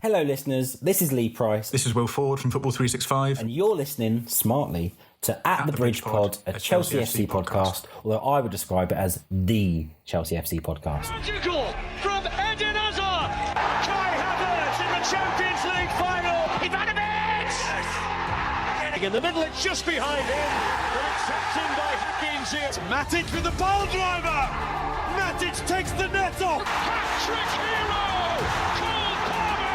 Hello, listeners. This is Lee Price. This is Will Ford from Football 365. And you're listening smartly to At the Bridge Pod, a Chelsea FC podcast, although I would describe it as the Chelsea FC podcast. Tuchel from Eden Hazard. Kai Havertz in the Champions League final. Ivanovic! In the middle, it's just behind him. But it's tapped in by Hakim Ziyech. Matic with the ball driver. Matic takes the net off. Hat-trick hero. Cole Palmer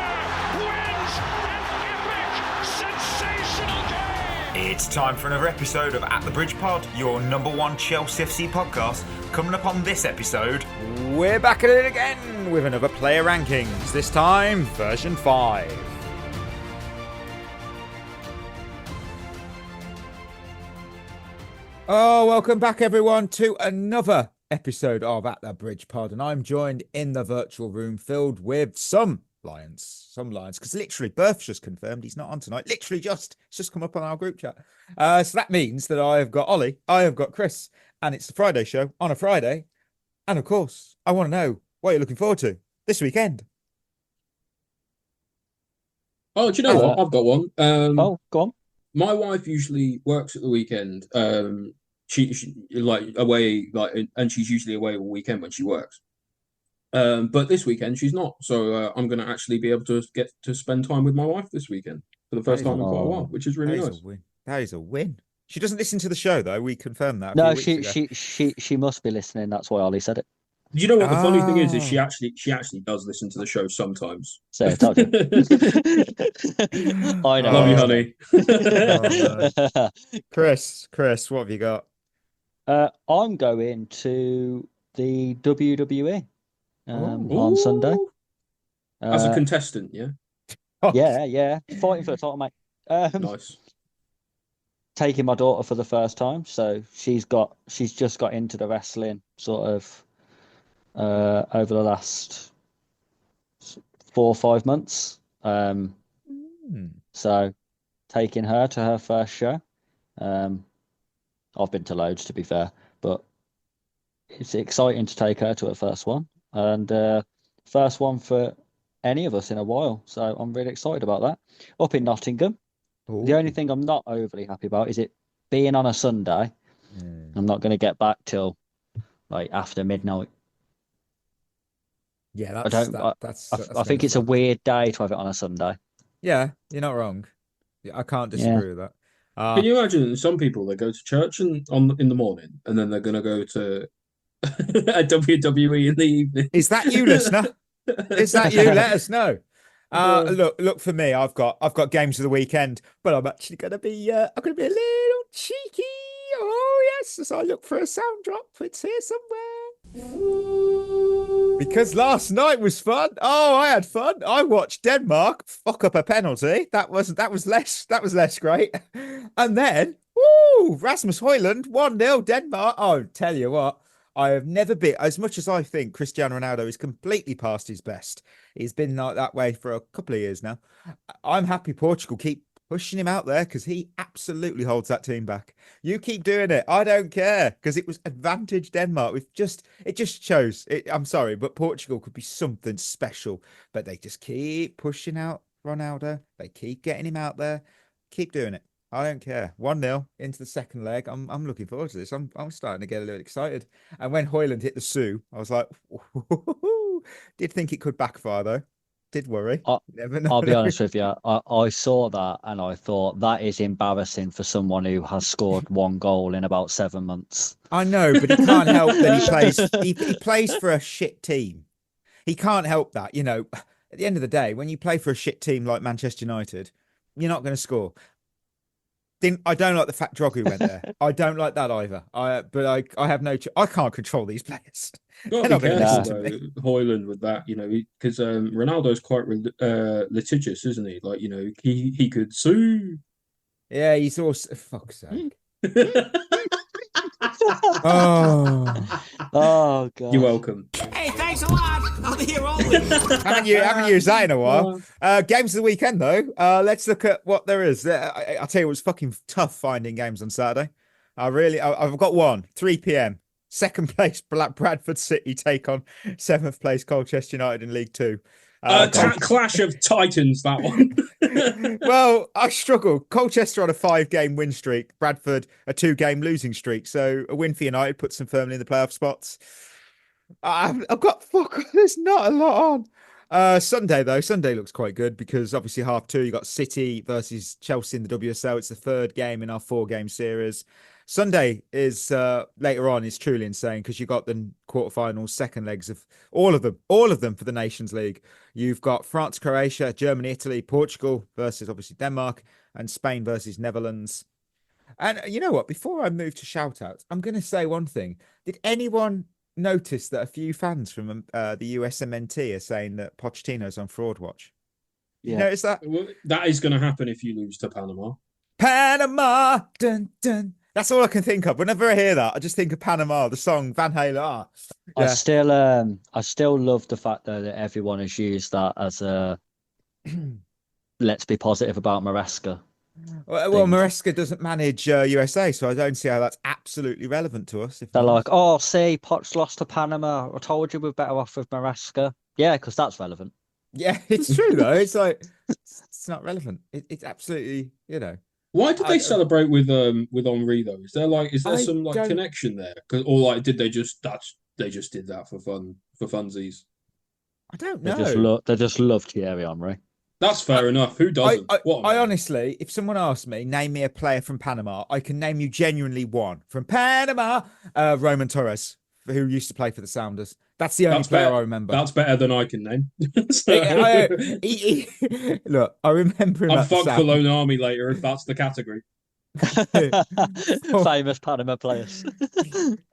wins an epic, sensational game. It's time for another episode of At the Bridge Pod, your number one Chelsea FC podcast. Coming up on this episode, we're back at it again with another player rankings, this time version 5. Oh, welcome back everyone to another episode of At the Bridge Pod, and I'm joined in the virtual room filled with some Lions, because literally Berth's just confirmed he's not on tonight. Literally it's just come up on our group chat. So that means that I have got Ollie, I have got Chris, and it's the Friday show on a Friday. And of course, I want to know what you're looking forward to this weekend. Oh, do you know what? I've got one. Go on. My wife usually works at the weekend. She away, and she's usually away all weekend when she works. But this weekend she's not, so I'm going to actually be able to get to spend time with my wife this weekend for the first time in quite a while, which is really nice. That is a win. She doesn't listen to the show though. We confirmed that. No, she must be listening. That's why Ollie said it. You know what the funny thing is she actually does listen to the show sometimes. So I told you. I know. Love you, honey. No. Chris, what have you got? I'm going to the WWE on Sunday. As a contestant, yeah? Yeah. Fighting for the title, mate. Nice. Taking my daughter for the first time, so she's just got into the wrestling sort of over the last 4 or 5 months. So taking her to her first show. I've been to loads, to be fair, but it's exciting to take her to her first one, and first one for any of us in a while. So I'm really excited about that. Up in Nottingham. Ooh. The only thing I'm not overly happy about is it being on a Sunday. I'm not going to get back till after midnight. Yeah, I think it's a weird day to have it on a Sunday. Yeah, you're not wrong. I can't disagree with that. Can you imagine some people that go to church in the morning and then they're going to go to a WWE in the evening? Is that you, listener? Is that you? Let us know. Look for me. I've got games of the weekend, but I'm actually going to be a little cheeky. Oh yes, as I look for a sound drop, it's here somewhere. Because last night was fun. Oh, I had fun. I watched Denmark fuck up a penalty. That was less great. And then, Rasmus Højlund 1-0 Denmark. Oh, tell you what. I have never been, as much as I think Cristiano Ronaldo is completely past his best. He's been like that way for a couple of years now. I'm happy Portugal keep pushing him out there because he absolutely holds that team back. You keep doing it. I don't care because it was advantage Denmark. It just shows. I'm sorry, but Portugal could be something special, but they just keep pushing out Ronaldo. They keep getting him out there. Keep doing it. I don't care. 1-0 into the second leg. I'm looking forward to this. I'm starting to get a little excited. And when Højlund hit the Sue, I was like, did think it could backfire though. Did worry. Never know. I'll be honest with you. I saw that and I thought that is embarrassing for someone who has scored 1 goal in about 7 months. I know, but he can't help that he plays. He plays for a shit team. He can't help that. You know, at the end of the day, when you play for a shit team like Manchester United, you're not going to score. I don't like the fact Drogu went there. I don't like that either. But I have no. I can't control these players. Got to be careful though, Højlund with that, because Ronaldo's quite litigious, isn't he? Like, he could sue. Yeah, he's also fuck's sake. Oh God! You're welcome. Hey, thanks a lot. I'll be here all week. haven't used that in a while. Games of the weekend though. Let's look at what there is. I'll tell you, it was fucking tough finding games on Saturday. I've got one 3 p.m. Second place Bradford City take on 7th place Colchester United in League Two. Clash of Titans, that one. Well, I struggle. Colchester on a 5-game win streak. Bradford a 2-game losing streak. So a win for United puts them firmly in the playoff spots. I've got there's not a lot on. Sunday though, Sunday looks quite good because obviously 2:30 you got City versus Chelsea in the WSL. It's the 3rd game in our 4-game series. Sunday is later on is truly insane because you got the quarterfinals, second legs of all of them for the Nations League. You've got France, Croatia, Germany, Italy, Portugal versus obviously Denmark, and Spain versus Netherlands. And you know what? Before I move to shoutouts, I'm going to say one thing. Did anyone notice that a few fans from the USMNT are saying that Pochettino's on fraud watch? You notice that? That is going to happen if you lose to Panama. Panama, dun dun. That's all I can think of. Whenever I hear that, I just think of Panama, the song Van Halen. Yeah. I still love the fact though that everyone has used that as a let's be positive about Maresca. Well, Maresca doesn't manage USA, so I don't see how that's absolutely relevant to us. They're like, oh, see, Poch lost to Panama. I told you we're better off with Maresca. Yeah, because that's relevant. Yeah, it's true though. It's like it's not relevant. It's absolutely, Why did they celebrate with Henri though? Is there some connection there? Or did they just did that for fun, for funsies? I don't know. They just love Thierry Henry. That's fair enough. Who doesn't? I honestly, if someone asked me, name me a player from Panama, I can name you genuinely one from Panama. Roman Torres, who used to play for the Sounders. That's the only player I remember. That's better than I can name. Look, I remember him. I'll fuck the Lone Army later if that's the category. Famous Panama players.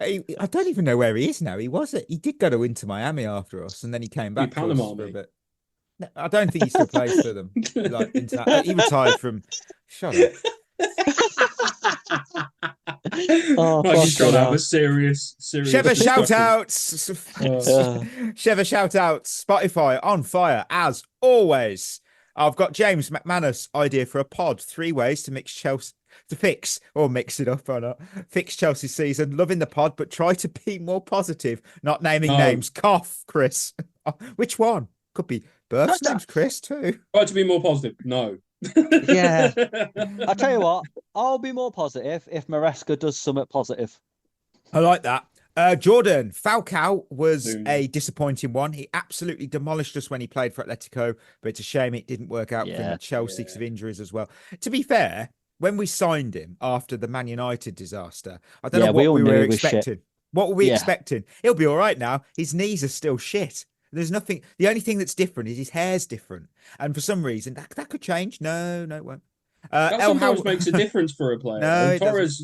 I don't even know where he is now. He did go to Inter Miami after us, and then he came back to us for a bit. No, I don't think he still plays for them. He retired from. Shut up. I just got to have a serious. Shevva shoutouts. Shevva shoutouts. Spotify on fire as always. I've got James McManus idea for a pod. 3 ways to mix Chelsea. To fix or mix it up or not. Fix Chelsea's season. Loving the pod, but try to be more positive. Not naming names. Cough, Chris. Which one? Could be Burke's name's Chris too. Try to be more positive. No. Yeah. I'll tell you what, I'll be more positive if Maresca does something positive. I like that. Jordan, Falcao was a disappointing one. He absolutely demolished us when he played for Atletico, but it's a shame it didn't work out for him at Chelsea because of injuries as well. To be fair, when we signed him after the Man United disaster, I don't know what we were expecting. What were we expecting? He'll be all right now. His knees are still shit. There's nothing. The only thing that's different is his hair's different, and for some reason that could change. No, it won't. That sometimes makes a difference for a player. No, Torres,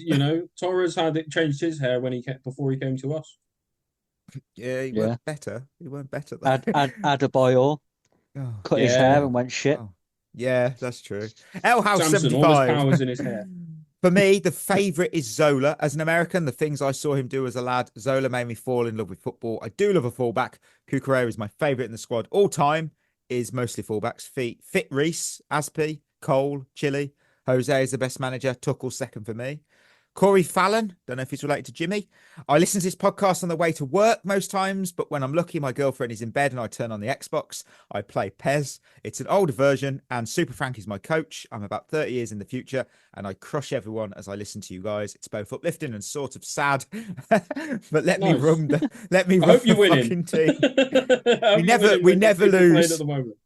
Torres had it changed his hair before he came to us. Yeah, he weren't better. He weren't better. Adebayor cut his hair and went shit. Oh. Yeah, that's true. El House Samson, 75. all his powers in his hair. For me, the favourite is Zola. As an American, the things I saw him do as a lad, Zola made me fall in love with football. I do love a fullback. Cucurella is my favourite in the squad. All time is mostly fullbacks. Fit Reece, Aspi, Cole, Chile. Jose is the best manager. Tuchel second for me. Corey Fallon, don't know if he's related to Jimmy. I listen to this podcast on the way to work most times, but when I'm lucky, my girlfriend is in bed and I turn on the Xbox. I play PES. It's an older version, and Super Frank is my coach. I'm about 30 years in the future, and I crush everyone as I listen to you guys. It's both uplifting and sort of sad, but let me run the fucking team. we never lose.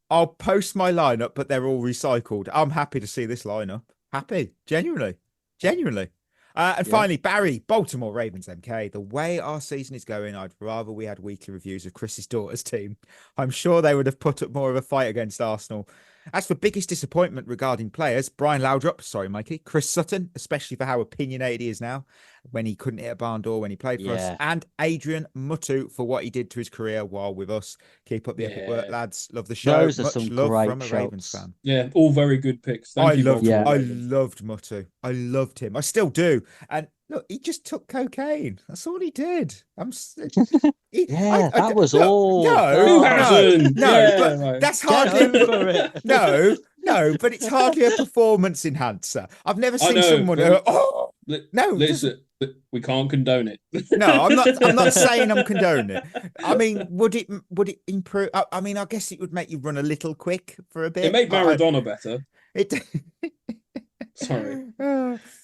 I'll post my lineup, but they're all recycled. I'm happy to see this lineup. Happy, genuinely. And finally, Barry, Baltimore Ravens MK. The way our season is going, I'd rather we had weekly reviews of Chris's daughter's team. I'm sure they would have put up more of a fight against Arsenal. As for biggest disappointment regarding players, Brian Laudrup, sorry, Mikey, Chris Sutton, especially for how opinionated he is now, when he couldn't hit a barn door when he played for us, and Adrian Mutu for what he did to his career while with us. Keep up the epic work, lads. Love the show. Those are Much some love great from a shouts. Ravens fan. Yeah, all very good picks. I loved Mutu. I loved him. I still do. And look, he just took cocaine. That's all he did. That was all. No, that's hardly. No, but it's hardly a performance enhancer. I've never seen someone. No, listen, we can't condone it. No, I'm not saying I'm condoning it. I mean, would it improve? I mean, I guess it would make you run a little quick for a bit. It made Maradona better. It. Sorry.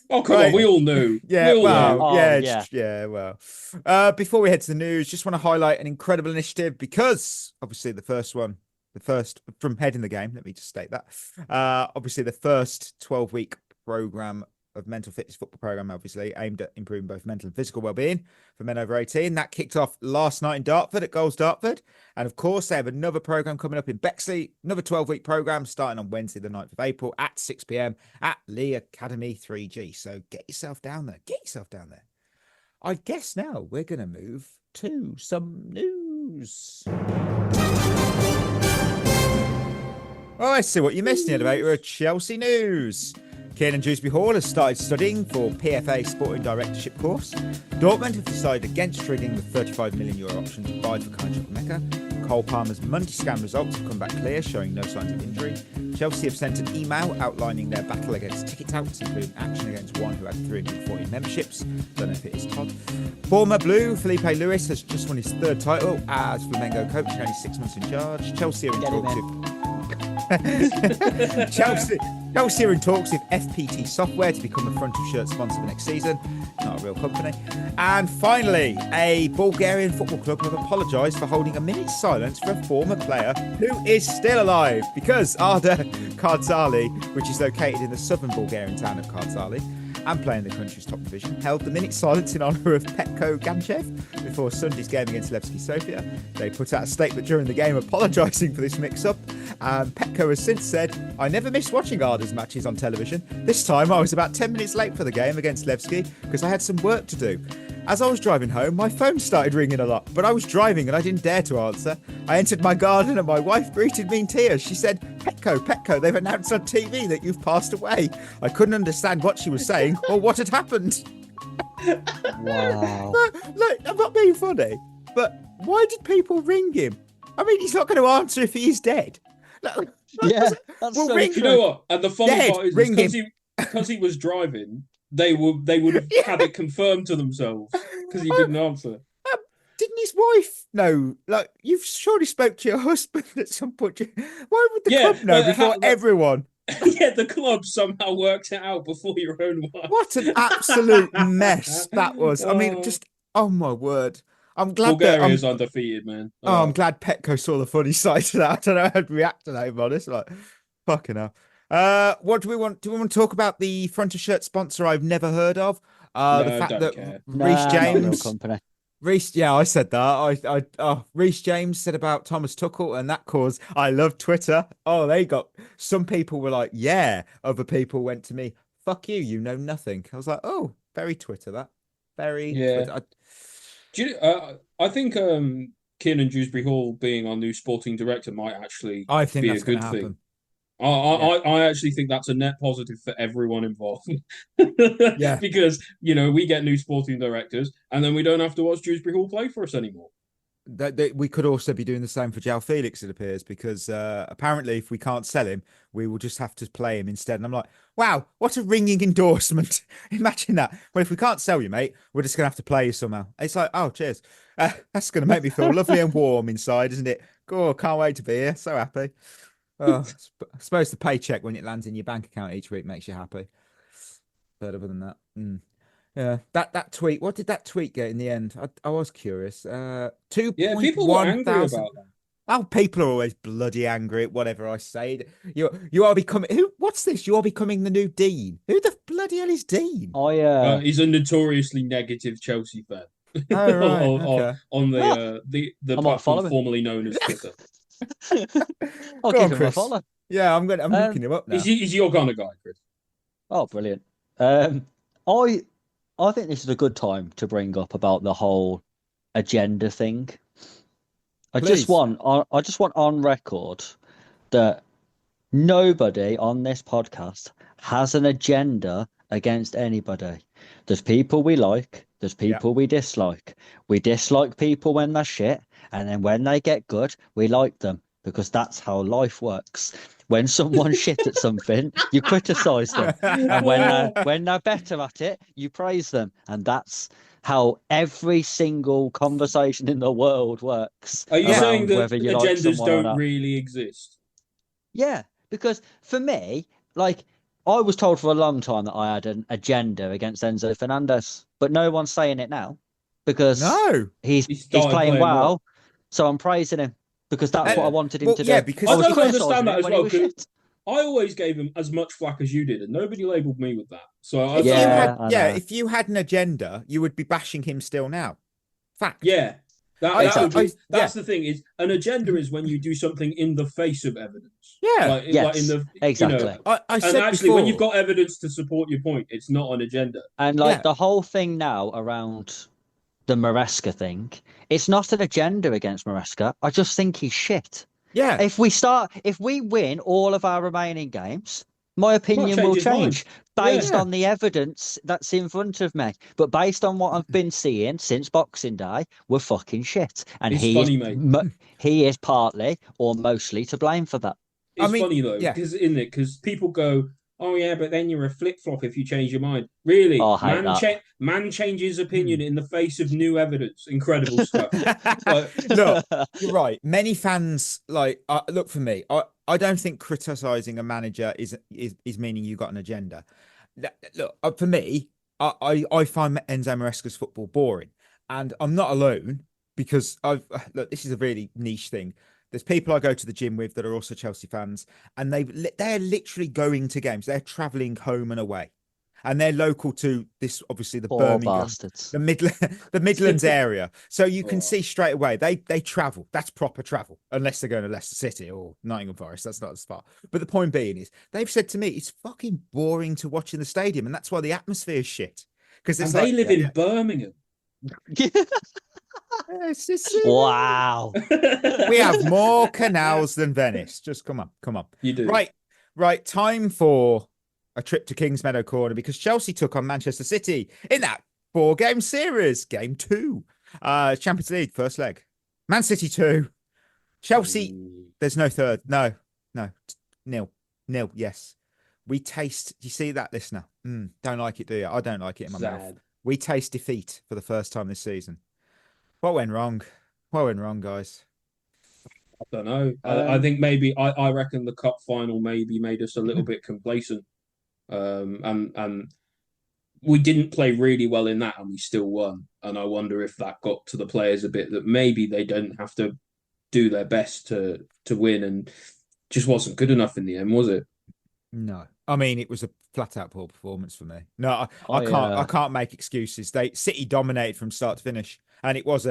Oh, come Right. on. We all knew. Yeah, We all well, knew. Oh, yeah, yeah. yeah, well. Before we head to the news, just want to highlight an incredible initiative because obviously the first from Head in the Game, let me just state that. Obviously the first 12-week program of mental fitness football program, obviously aimed at improving both mental and physical well-being for men over 18. That kicked off last night in Dartford at Goals Dartford. And of course, they have another program coming up in Bexley, another 12-week program starting on Wednesday, the 9th of April at 6 p.m. at Lee Academy 3G. So get yourself down there. Get yourself down there. I guess now we're going to move to some news. Oh, I see what you missed in the elevator of Chelsea news. Kiernan Dewsbury Hall has started studying for PFA Sporting Directorship course. Dortmund have decided against triggering the €35 million option to buy for Kyle Chukwuemeka. Cole Palmer's Monday scan results have come back clear, showing no signs of injury. Chelsea have sent an email outlining their battle against ticket touts, including action against one who had 340 memberships. Don't know if it is Todd. Former Blue, Felipe Luis, has just won his third title as Flamengo coach, only 6 months in charge. Chelsea are in talks with... Chelsea are in talks with FPT Software to become the front of shirt sponsor for next season. Not a real company. And finally, a Bulgarian football club have apologised for holding a minute's silence for a former player who is still alive, because Arda Kardzali, which is located in the southern Bulgarian town of Kardzali and playing the country's top division, held the minute silence in honour of Petko Ganchev before Sunday's game against Levski Sofia. They put out a statement during the game apologising for this mix-up, and Petko has since said, "I never miss watching Arda's matches on television. This time I was about 10 minutes late for the game against Levski because I had some work to do. As I was driving home, my phone started ringing a lot, but I was driving and I didn't dare to answer. I entered my garden and my wife greeted me in tears. She said, Petko, they've announced on TV that you've passed away. I couldn't understand what she was saying or what had happened." Wow. Look, I'm not being funny, but why did people ring him? I mean, he's not going to answer if he is dead. Yeah, that's Well, so ring You know what? And the funny Dead, part is ring because he was driving, they would have had it confirmed to themselves because he didn't answer. Didn't his wife know? Like, you've surely spoke to your husband at some point. Why would the club know before everyone? Yeah, the club somehow worked it out before your own wife. What an absolute mess that was. I mean, just, oh my word. I'm glad Bulgaria's undefeated, man. I'm glad Petko saw the funny side of that. I don't know how to react to that, if I'm honest. Like, fucking hell. What do we want? Do we want to talk about the front of shirt sponsor I've never heard of? The fact that Reece James company. Reece, yeah, I said that. Reece James said about Thomas Tuchel, and that caused. I love Twitter. Oh, some people were like, yeah. Other people went to me, fuck you, you know nothing. I was like, oh, very Twitter that. Very. Yeah. Twitter. I think Kiernan Dewsbury Hall being our new sporting director might actually I think be that's a good happen. thing. I actually think that's a net positive for everyone involved. Yeah. Because, we get new sporting directors and then we don't have to watch Dewsbury Hall play for us anymore. We could also be doing the same for João Felix, it appears, because apparently if we can't sell him, we will just have to play him instead. And I'm like, wow, what a ringing endorsement. Imagine that. Well, if we can't sell you, mate, we're just going to have to play you somehow. It's like, oh, cheers. That's going to make me feel lovely and warm inside, isn't it? Oh, can't wait to be here. So happy. Oh, I suppose the paycheck when it lands in your bank account each week makes you happy. But other than that, yeah, that tweet. What did that tweet get in the end? I was curious. 2.1 Yeah, people were angry about that. Oh, people are always bloody angry at whatever I say. You are becoming who? What's this? You are becoming the new Dean. Who the bloody hell is Dean? He's a notoriously negative Chelsea fan. Oh, right. On the platform formerly known as Twitter. I'll give him a follow. Yeah, I'm looking him up now. He's your kind of guy, Chris. Oh, brilliant. I think this is a good time to bring up about the whole agenda thing. I just want on record that nobody on this podcast has an agenda against anybody. There's people we like, there's people we dislike. We dislike people when they're shit, and then when they get good, we like them, because that's how life works. when someone's shit at something, you criticise them, and when they're better at it, you praise them, and that's how every single conversation in the world works. Are you saying that whether you like agendas someone or don't not. really exist? Yeah, because for me, like I was told for a long time that I had an agenda against Enzo Fernandez, but no one's saying it now because No. he's He started playing playing well, well. so I'm praising him because that's what I wanted him to do. because I I was don't criticising understand that him as when he well, was because shit. I always gave him as much flack as you did, and nobody labelled me with that. So I if don't you know. had, I know. if you had an agenda, you would be bashing him still now. Fact. Yeah, that Exactly. would be. That's the thing, is an agenda is when you do something in the face of evidence. Yeah. like in Yes, the exactly. I and said actually, before, when you've got evidence to support your point, it's not an agenda. And like the whole thing now around the Maresca thing, it's not an agenda against Maresca. I just think he's shit. yeah, If we win all of our remaining games, my He might opinion will change his mind. change based Yeah. on the evidence that's in front of me. But based on what I've been seeing since Boxing Day, we're fucking shit. And It's funny, mate. he is partly or mostly to blame for that. It's I mean, funny though, yeah. because people go, "Oh yeah, but then you're a flip flop if you change your mind." Really, Oh, I hate that. Man changes opinion in the face of new evidence. Incredible stuff. Look, you're right. Many fans look for me. I don't think criticizing a manager is meaning you got an agenda. Look, for me, I find Enzo Maresca's football boring, and I'm not alone because look. This is a really niche thing. There's people I go to the gym with that are also Chelsea fans, and they're literally going to games. They're traveling home and away, and they're local to this, obviously the Poor Birmingham, bastards. the Midlands area. So you can Oh. see straight away they travel. That's proper travel, unless they're going to Leicester City or Nottingham Forest. That's not as far. But the point being is, they've said to me it's fucking boring to watch in the stadium, and that's why the atmosphere is shit. Because And they live in Birmingham. Wow. We have more canals than Venice. Just come on. You do. Right. Time for a trip to Kingsmeadow Corner because Chelsea took on Manchester City in that 4-game series. Game 2. Champions League, first leg. Man City 2. Chelsea, there's no third. No. Nil. Yes. We taste, do you see that, listener? Don't like it, do you? I don't like it in my mouth. We taste defeat for the first time this season. What went wrong? Guys? I don't know. I think maybe I reckon the cup final maybe made us a little bit complacent. And we didn't play really well in that, and we still won. And I wonder if that got to the players a bit, that maybe they don't have to do their best to win, and just wasn't good enough in the end, was it? No, I mean it was a flat out poor performance for me. No, I can't make excuses. City dominated from start to finish, and it was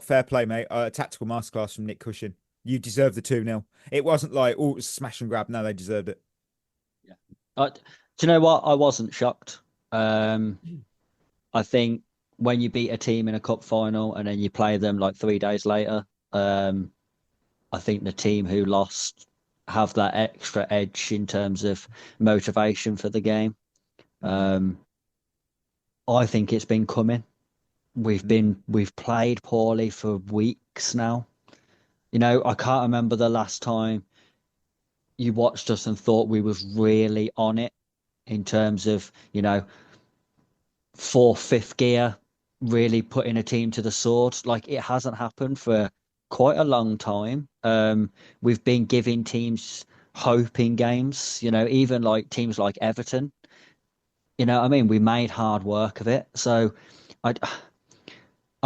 fair play, mate. A tactical masterclass from Nick Cushion. You deserve the 2-0. It wasn't like, it was smash and grab. No, they deserved it. Yeah. Do you know what? I wasn't shocked. I think when you beat a team in a cup final and then you play them like 3 days later, I think the team who lost have that extra edge in terms of motivation for the game. I think it's been coming. We've played poorly for weeks now. I can't remember the last time you watched us and thought we was really on it in terms of, 4th, 5th gear, really putting a team to the sword. Like, it hasn't happened for quite a long time. We've been giving teams hope in games, even like teams like Everton. We made hard work of it. So I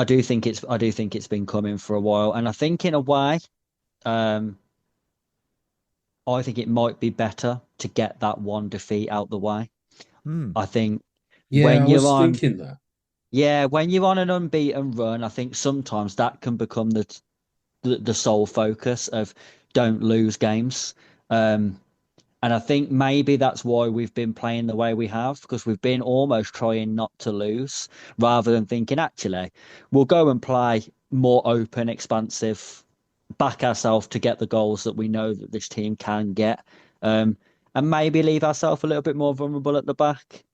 do think it's been coming for a while, and I think in a way, I think it might be better to get that one defeat out the way. I think when you're thinking that. Yeah, when you're on an unbeaten run, I think sometimes that can become the sole focus of don't lose games. And I think maybe that's why we've been playing the way we have, because we've been almost trying not to lose rather than thinking, actually, we'll go and play more open, expansive, back ourselves to get the goals that we know that this team can get, and maybe leave ourselves a little bit more vulnerable at the back.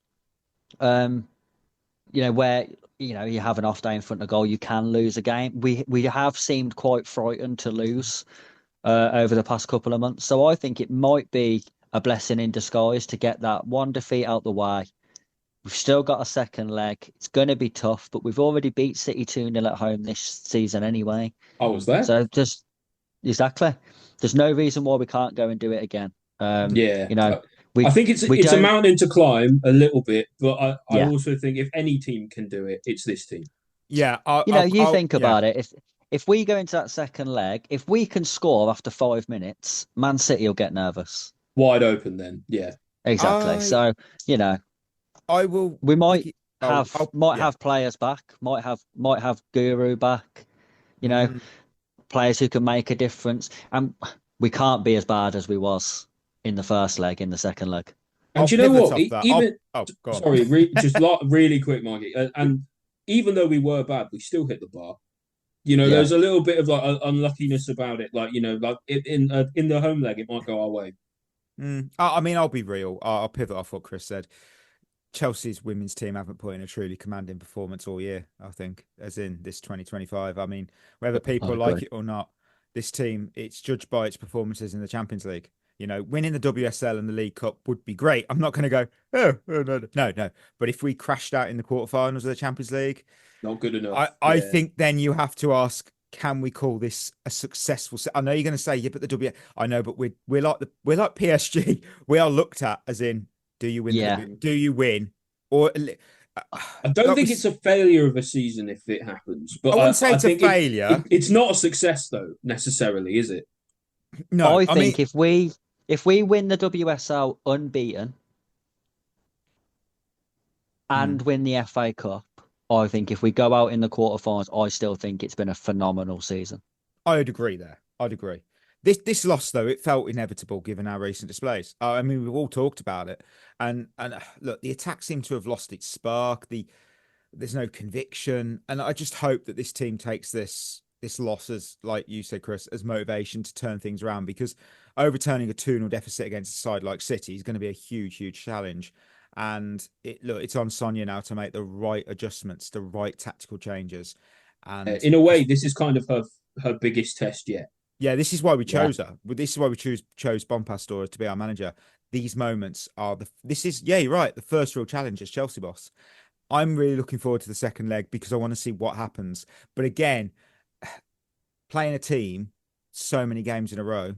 Where you have an off day in front of goal, you can lose a game. We have seemed quite frightened to lose. over the past couple of months. So I think it might be a blessing in disguise to get that one defeat out the way. We've still got a second leg. It's going to be tough, but we've already beat City 2-0 at home this season anyway. I was there. So just exactly. There's no reason why we can't go and do it again. Yeah. I think it's a mountain to climb a little bit, but I also think if any team can do it, it's this team. Yeah. You think about it. If we go into that second leg, if we can score after 5 minutes, Man City will get nervous. Wide open then. Yeah. Exactly. So, I will. We might have players back. Might have Guru back. Players who can make a difference, and we can't be as bad as we was in the first leg. In the second leg, and you know what? Sorry, just really quick, Marky. And even though we were bad, we still hit the bar. There's a little bit of like unluckiness about it. Like like in the home leg, it might go our way. I mean, I'll be real. I'll pivot off what Chris said. Chelsea's women's team haven't put in a truly commanding performance all year, I think, as in this 2025. I mean, whether people like it or not, this team, it's judged by its performances in the Champions League. Winning the WSL and the League Cup would be great. I'm not going to go, no. But if we crashed out in the quarterfinals of the Champions League, not good enough. I think then you have to ask, can we call this a successful? I know you're going to say, yeah, but I know, but we're like PSG. We are looked at as in, do you win? Yeah. Do you win? Or I don't think it's a failure of a season if it happens. But I wouldn't say it's a failure. It's not a success though necessarily, is it? No, I think if we win the WSL unbeaten and win the FA Cup, I think if we go out in the quarterfinals, I still think it's been a phenomenal season. I'd agree there. I'd agree. This loss, though, it felt inevitable given our recent displays. I mean, we've all talked about it. And look, the attack seemed to have lost its spark. There's no conviction. And I just hope that this team takes this loss as, like you said, Chris, as motivation to turn things around, because overturning a 2-0 deficit against a side like City is going to be a huge, huge challenge. And it's on Sonia now to make the right adjustments, the right tactical changes. And in a way, this is kind of her biggest test yet. Yeah, this is why we chose her. This is why we chose Bompastor to be our manager. These moments are you're right, the first real challenge as Chelsea boss. I'm really looking forward to the second leg because I want to see what happens. But again, playing a team so many games in a row,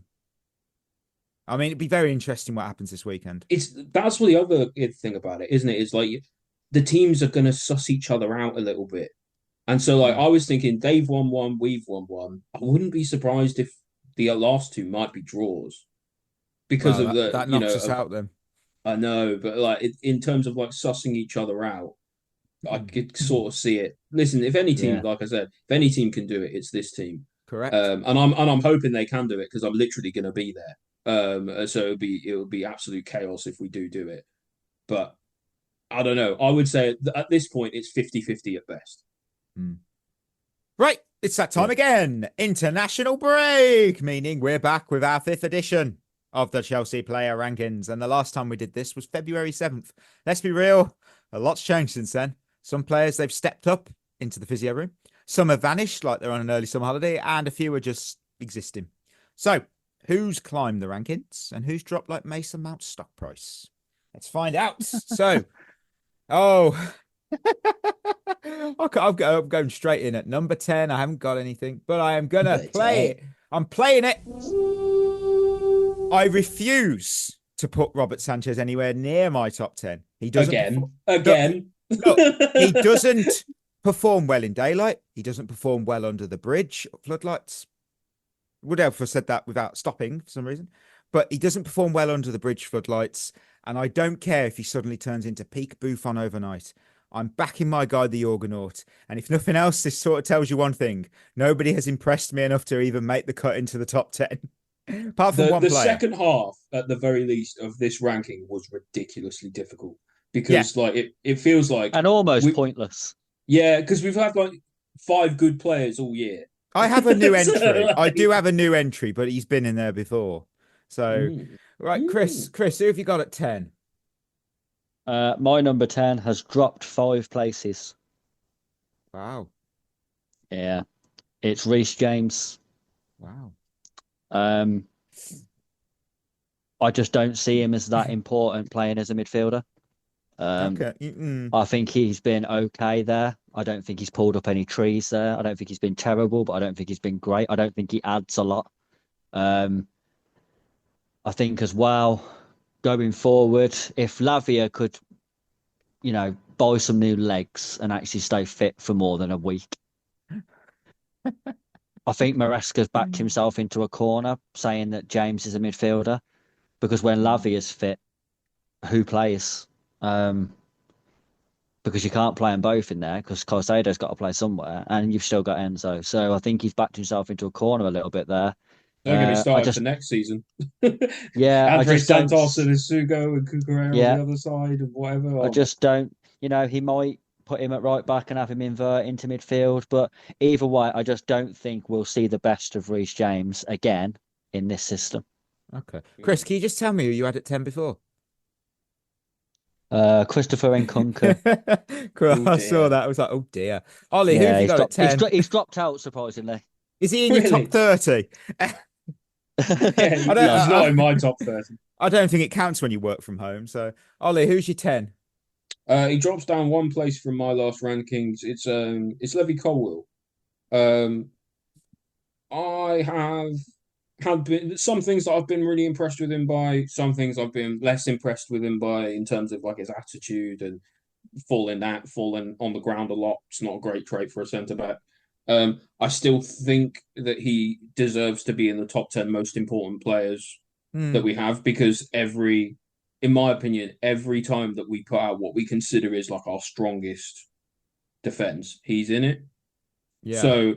I mean, it'd be very interesting what happens this weekend. That's what the other thing about it, isn't it? Is like the teams are going to suss each other out a little bit. And so, I was thinking, they've won one, we've won one. I wouldn't be surprised if the last two might be draws because of that knocks us out. Then I know, but in terms of sussing each other out, I could sort of see it. Listen, if any team, like I said, if any team can do it, it's this team. Correct. And I'm hoping they can do it because I'm literally going to be there. So it would be absolute chaos if we do it. But I don't know. I would say at this point it's 50-50 at best. Right, it's that time again. International break, meaning we're back with our 5th edition of the Chelsea player rankings. And the last time we did this was February 7th. Let's be real, a lot's changed since then. Some players, they've stepped up into the physio room. Some have vanished like they're on an early summer holiday, and a few are just existing. So, who's climbed the rankings and who's dropped like Mason Mount's stock price? Let's find out. So, okay, I'm going straight in at number 10. I haven't got anything, but I am going to play it. I'm playing it. I refuse to put Robert Sanchez anywhere near my top 10. He doesn't again. Look, he doesn't perform well in daylight. He doesn't perform well under the bridge floodlights. Would have said that without stopping for some reason. But he doesn't perform well under the bridge floodlights. And I don't care if he suddenly turns into peak Buffon overnight. I'm backing my guy, the Organaut. And if nothing else, this sort of tells you one thing. Nobody has impressed me enough to even make the cut into the top 10. Apart from one player. The second half, at the very least, of this ranking was ridiculously difficult. Because it feels like... And almost pointless. Yeah, because we've had 5 good players all year. I have a new entry. I do have a new entry, but he's been in there before. So, right, Chris, who have you got at 10? My number 10 has dropped 5 places. Wow. Yeah. It's Reece James. Wow. I just don't see him as that important playing as a midfielder. Okay. I think he's been okay there. I don't think he's pulled up any trees there. I don't think he's been terrible, but I don't think he's been great. I don't think he adds a lot. I think as well, going forward, if Lavia could, buy some new legs and actually stay fit for more than a week, I think Maresca's backed himself into a corner saying that James is a midfielder, because when Lavia's fit, who plays? Because you can't play them both in there because Caicedo's got to play somewhere and you've still got Enzo. So I think he's backed himself into a corner a little bit there. Don't get me started for next season. Yeah, Andres Santos and Isugo and Cucurella Yeah. on the other side and whatever. I just don't, he might put him at right back and have him invert into midfield. But either way, I just don't think we'll see the best of Reece James again in this system. Okay. Chris, can you just tell me who you had at 10 before? Christopher Nkunku. I saw that. I was like, oh dear. Ollie, who have you got at 10? He's dropped out, surprisingly. Is he in your top 30? Yeah, he's not in my top 30. I don't think it counts when you work from home. So, Ollie, who's your 10? He drops down one place from my last rankings. It's Levi Colwill. I have been some things that I've been really impressed with him by, some things I've been less impressed with him by in terms of like his attitude and falling on the ground a lot. It's not a great trait for a centre back. I still think that he deserves to be in the top 10 most important players that we have, because in my opinion, every time that we put out what we consider is like our strongest defense, he's in it. Yeah. So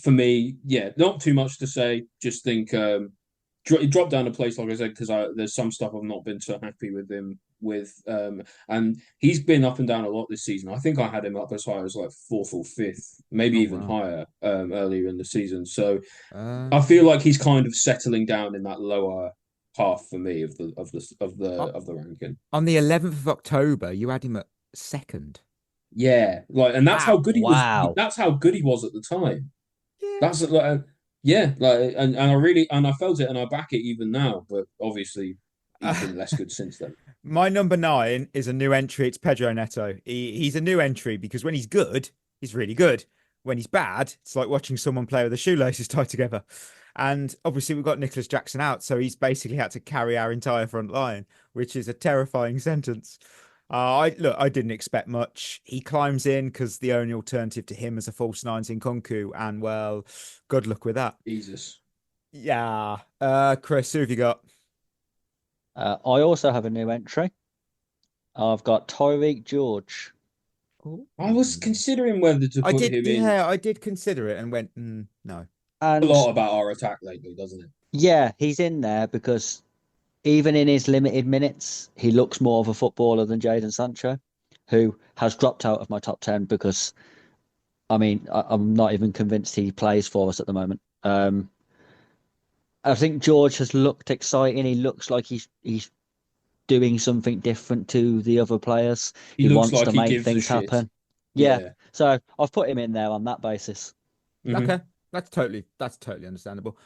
for me, yeah, not too much to say. Just think drop down a place, like I said, because there's some stuff I've not been so happy with him with. And he's been up and down a lot this season. I think I had him up as high as like 4th or 5th, maybe even higher earlier in the season. So I feel like he's kind of settling down in that lower half for me of the ranking. On the 11th of October, you had him at 2nd. Yeah, and that's how good he was. Wow. That's how good he was at the time. Yeah. That's and I felt it and I back it even now, but obviously he's been less good since then. My number 9 is a new entry. It's Pedro Neto. He's a new entry because when he's good, he's really good. When he's bad, it's like watching someone play with the shoelaces tied together. And obviously we've got Nicholas Jackson out, so he's basically had to carry our entire front line, which is a terrifying sentence. I didn't expect much. He climbs in because the only alternative to him as a false nine's Nkunku, and well, good luck with that. Jesus. Yeah. Chris, who have you got? I also have a new entry. I've got Tyreek George. I was considering whether to put him in. Yeah, I did consider it and went, no. And a lot about our attack lately, doesn't it? Yeah, he's in there because even in his limited minutes, he looks more of a footballer than Jadon Sancho, who has dropped out of my top 10 because, I'm not even convinced he plays for us at the moment. I think George has looked exciting. He looks like he's doing something different to the other players. He wants like to make things happen. Yeah. So I've put him in there on that basis. Mm-hmm. Okay. That's totally understandable.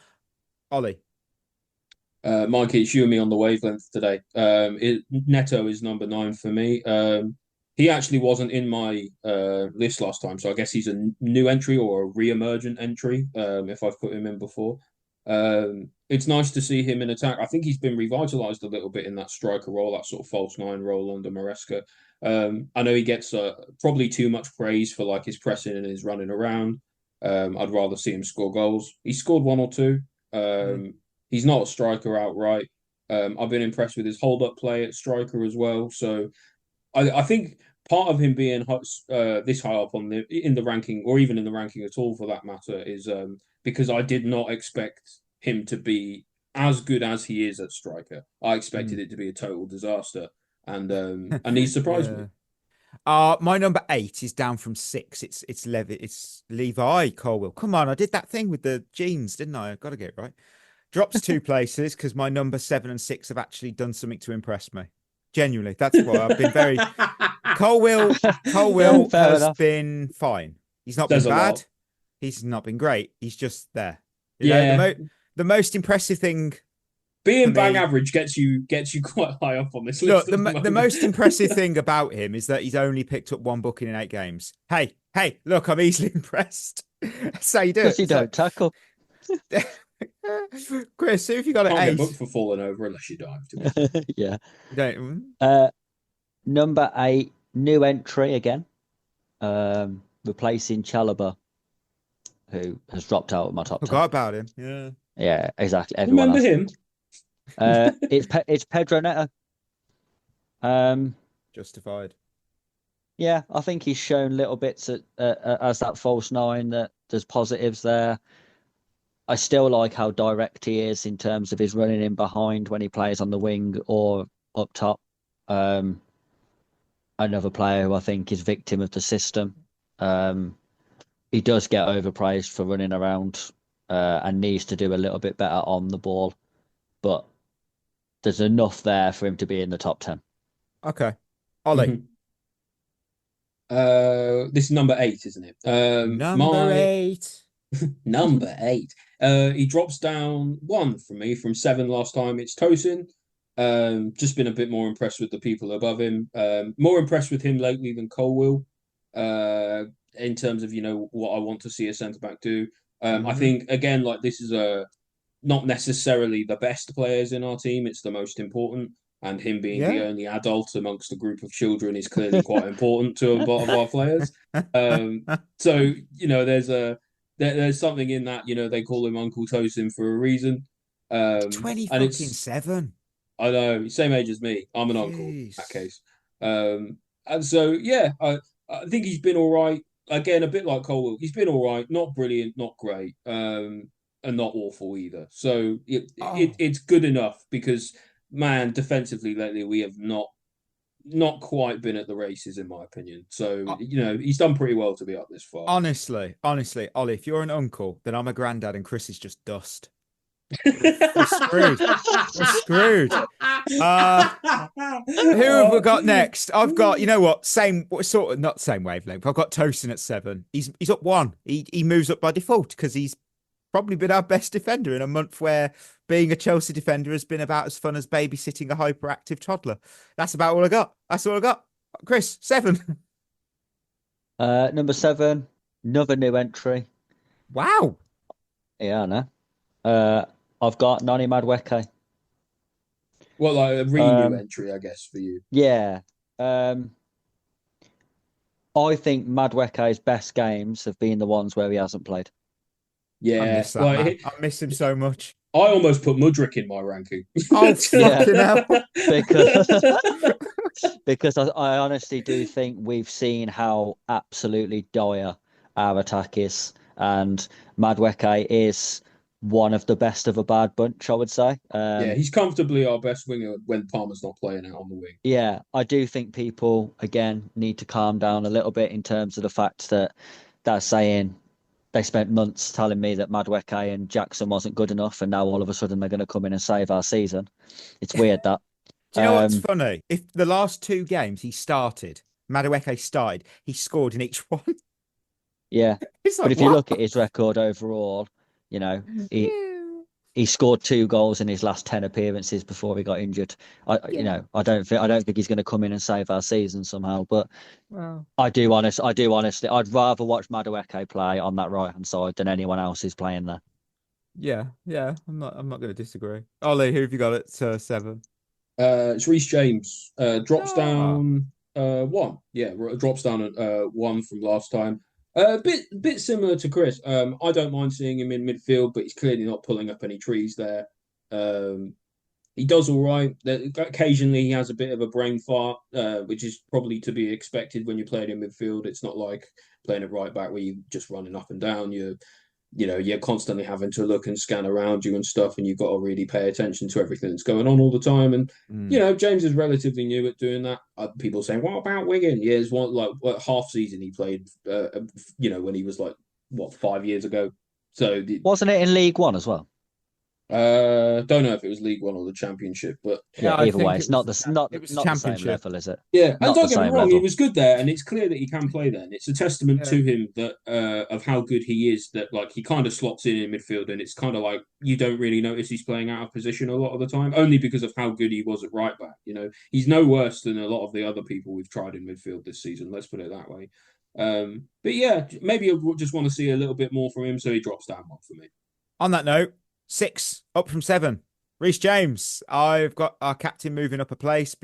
Ollie. Mikey, it's you and me on the wavelength today. Neto is number 9 for me. He actually wasn't in my list last time, so I guess he's a new entry or a re-emergent entry, if I've put him in before. It's nice to see him in attack. I think he's been revitalised a little bit in that striker role, that sort of false 9 role under Maresca. I know he gets probably too much praise for like his pressing and his running around. I'd rather see him score goals. He scored 1 or 2. He's not a striker outright. I've been impressed with his hold-up play at striker as well. So I think part of him being this high up in the ranking, or even in the ranking at all for that matter, is because I did not expect him to be as good as he is at striker. I expected it to be a total disaster, and he surprised me. My number 8 is down from 6. It's Levi Colwill. Come on, I did that thing with the jeans, didn't I? I've got to get it right. Drops 2 places because my number 7 and 6 have actually done something to impress me. Genuinely, that's why I've been very. Colwill has been fine. He's not been bad. He's not been great. He's just there. You know, The most impressive thing. Being For bang me- average gets you quite high up on this Look, list. at the moment. most impressive thing about him is that he's only picked up one booking in 8 games. Hey, look, I'm easily impressed. That's how you do Because it. you don't tackle. Chris, who have you got at Can't get 8? booked for falling over unless you dive. To it. Yeah. You don't. Number 8, new entry again. Replacing Chalobah, who has dropped out of my top 10. Forgot about him. Yeah. Yeah, exactly. Everyone Remember has. him? It's Pedro Neto. Justified. Yeah, I think he's shown little bits as that false 9 that there's positives there. I still like how direct he is in terms of his running in behind when he plays on the wing or up top. Another player who I think is victim of the system. He does get overpraised for running around and needs to do a little bit better on the ball, but there's enough there for him to be in the top 10. Okay. Ollie. This is number 8, isn't it? Number 8. Number 8. He drops down 1 from me from 7 last time. It's Tosin. Just been a bit more impressed with the people above him. More impressed with him lately than Colwill. In terms of what I want to see a centre back do. I think again, like this is not necessarily the best players in our team. It's the most important, and him being the only adult amongst a group of children is clearly quite important to a lot of our players. So there's something in that. They call him Uncle Tosin for a reason. 27. I know, same age as me. I'm an uncle in that case. And so I think he's been all right. Again, a bit like Colwill, he's been all right. Not brilliant, not great, and not awful either. So it's good enough because, man, defensively lately we have not quite been at the races in my opinion. So he's done pretty well to be up this far. Honestly, Ollie, if you're an uncle, then I'm a granddad, and Chris is just dust. We're screwed. We're screwed. Who have we got next? I've got, same sort of not same wavelength. I've got Tosin at 7. He's up 1. He moves up by default because he's probably been our best defender in a month where being a Chelsea defender has been about as fun as babysitting a hyperactive toddler. That's about all I got. That's all I got. Chris, 7. Number 7, another new entry. Wow. Yeah, I know. I've got Nani Madueke. Well, like a really new entry, I guess, for you. Yeah. I think Madueke's best games have been the ones where he hasn't played. Yeah. I miss that, man. I miss him so much. I almost put Mudryk in my ranking. Oh, fucking hell. Because I honestly do think we've seen how absolutely dire our attack is. And Madueke is one of the best of a bad bunch, I would say. He's comfortably our best winger when Palmer's not playing out on the wing. Yeah, I do think people, again, need to calm down a little bit in terms of the fact that they're saying they spent months telling me that Madueke and Jackson wasn't good enough, and now all of a sudden they're going to come in and save our season. It's weird that. Do you know what's funny? If the last 2 games he started, Madueke started, he scored in each one. Yeah, It's like, but if you look at his record overall, he scored 2 goals in his last 10 appearances before he got injured. I don't think he's going to come in and save our season somehow. But I do honestly, I'd rather watch Madueke play on that right hand side than anyone else who's playing there. Yeah. I'm not going to disagree. Ollie, who have you got at 7? It's Reece James. Drops down 1. Yeah, drops down at 1 from last time. A bit similar to Chris. I don't mind seeing him in midfield, but he's clearly not pulling up any trees there. He does all right. Occasionally, he has a bit of a brain fart, which is probably to be expected when you're playing in midfield. It's not like playing it right back where you're just running up and down. You're constantly having to look and scan around you and stuff, and you've got to really pay attention to everything that's going on all the time. And James is relatively new at doing that. People saying, "What about Wigan?" Yeah, it's half season he played. When he was 5 years ago. So wasn't it in League One as well? Don't know if it was League One or the Championship, but Yeah, I either think way, it's not the not it was not the same championship. level, is it? yeah. And Not the don't get me same wrong, he level. was good there, and it's clear that he can play there. And it's a testament Yeah. to him that of how good he is. That like he kind of slots in midfield, and it's kind of like you don't really notice he's playing out of position a lot of the time, only because of how good he was at right back. You know, he's no worse than a lot of the other people we've tried in midfield this season. Let's put it that way. But yeah, maybe I just want to see a little bit more from him, so he drops down one for me. On that note, 6 up from 7. Reece James, I've got our captain moving up a place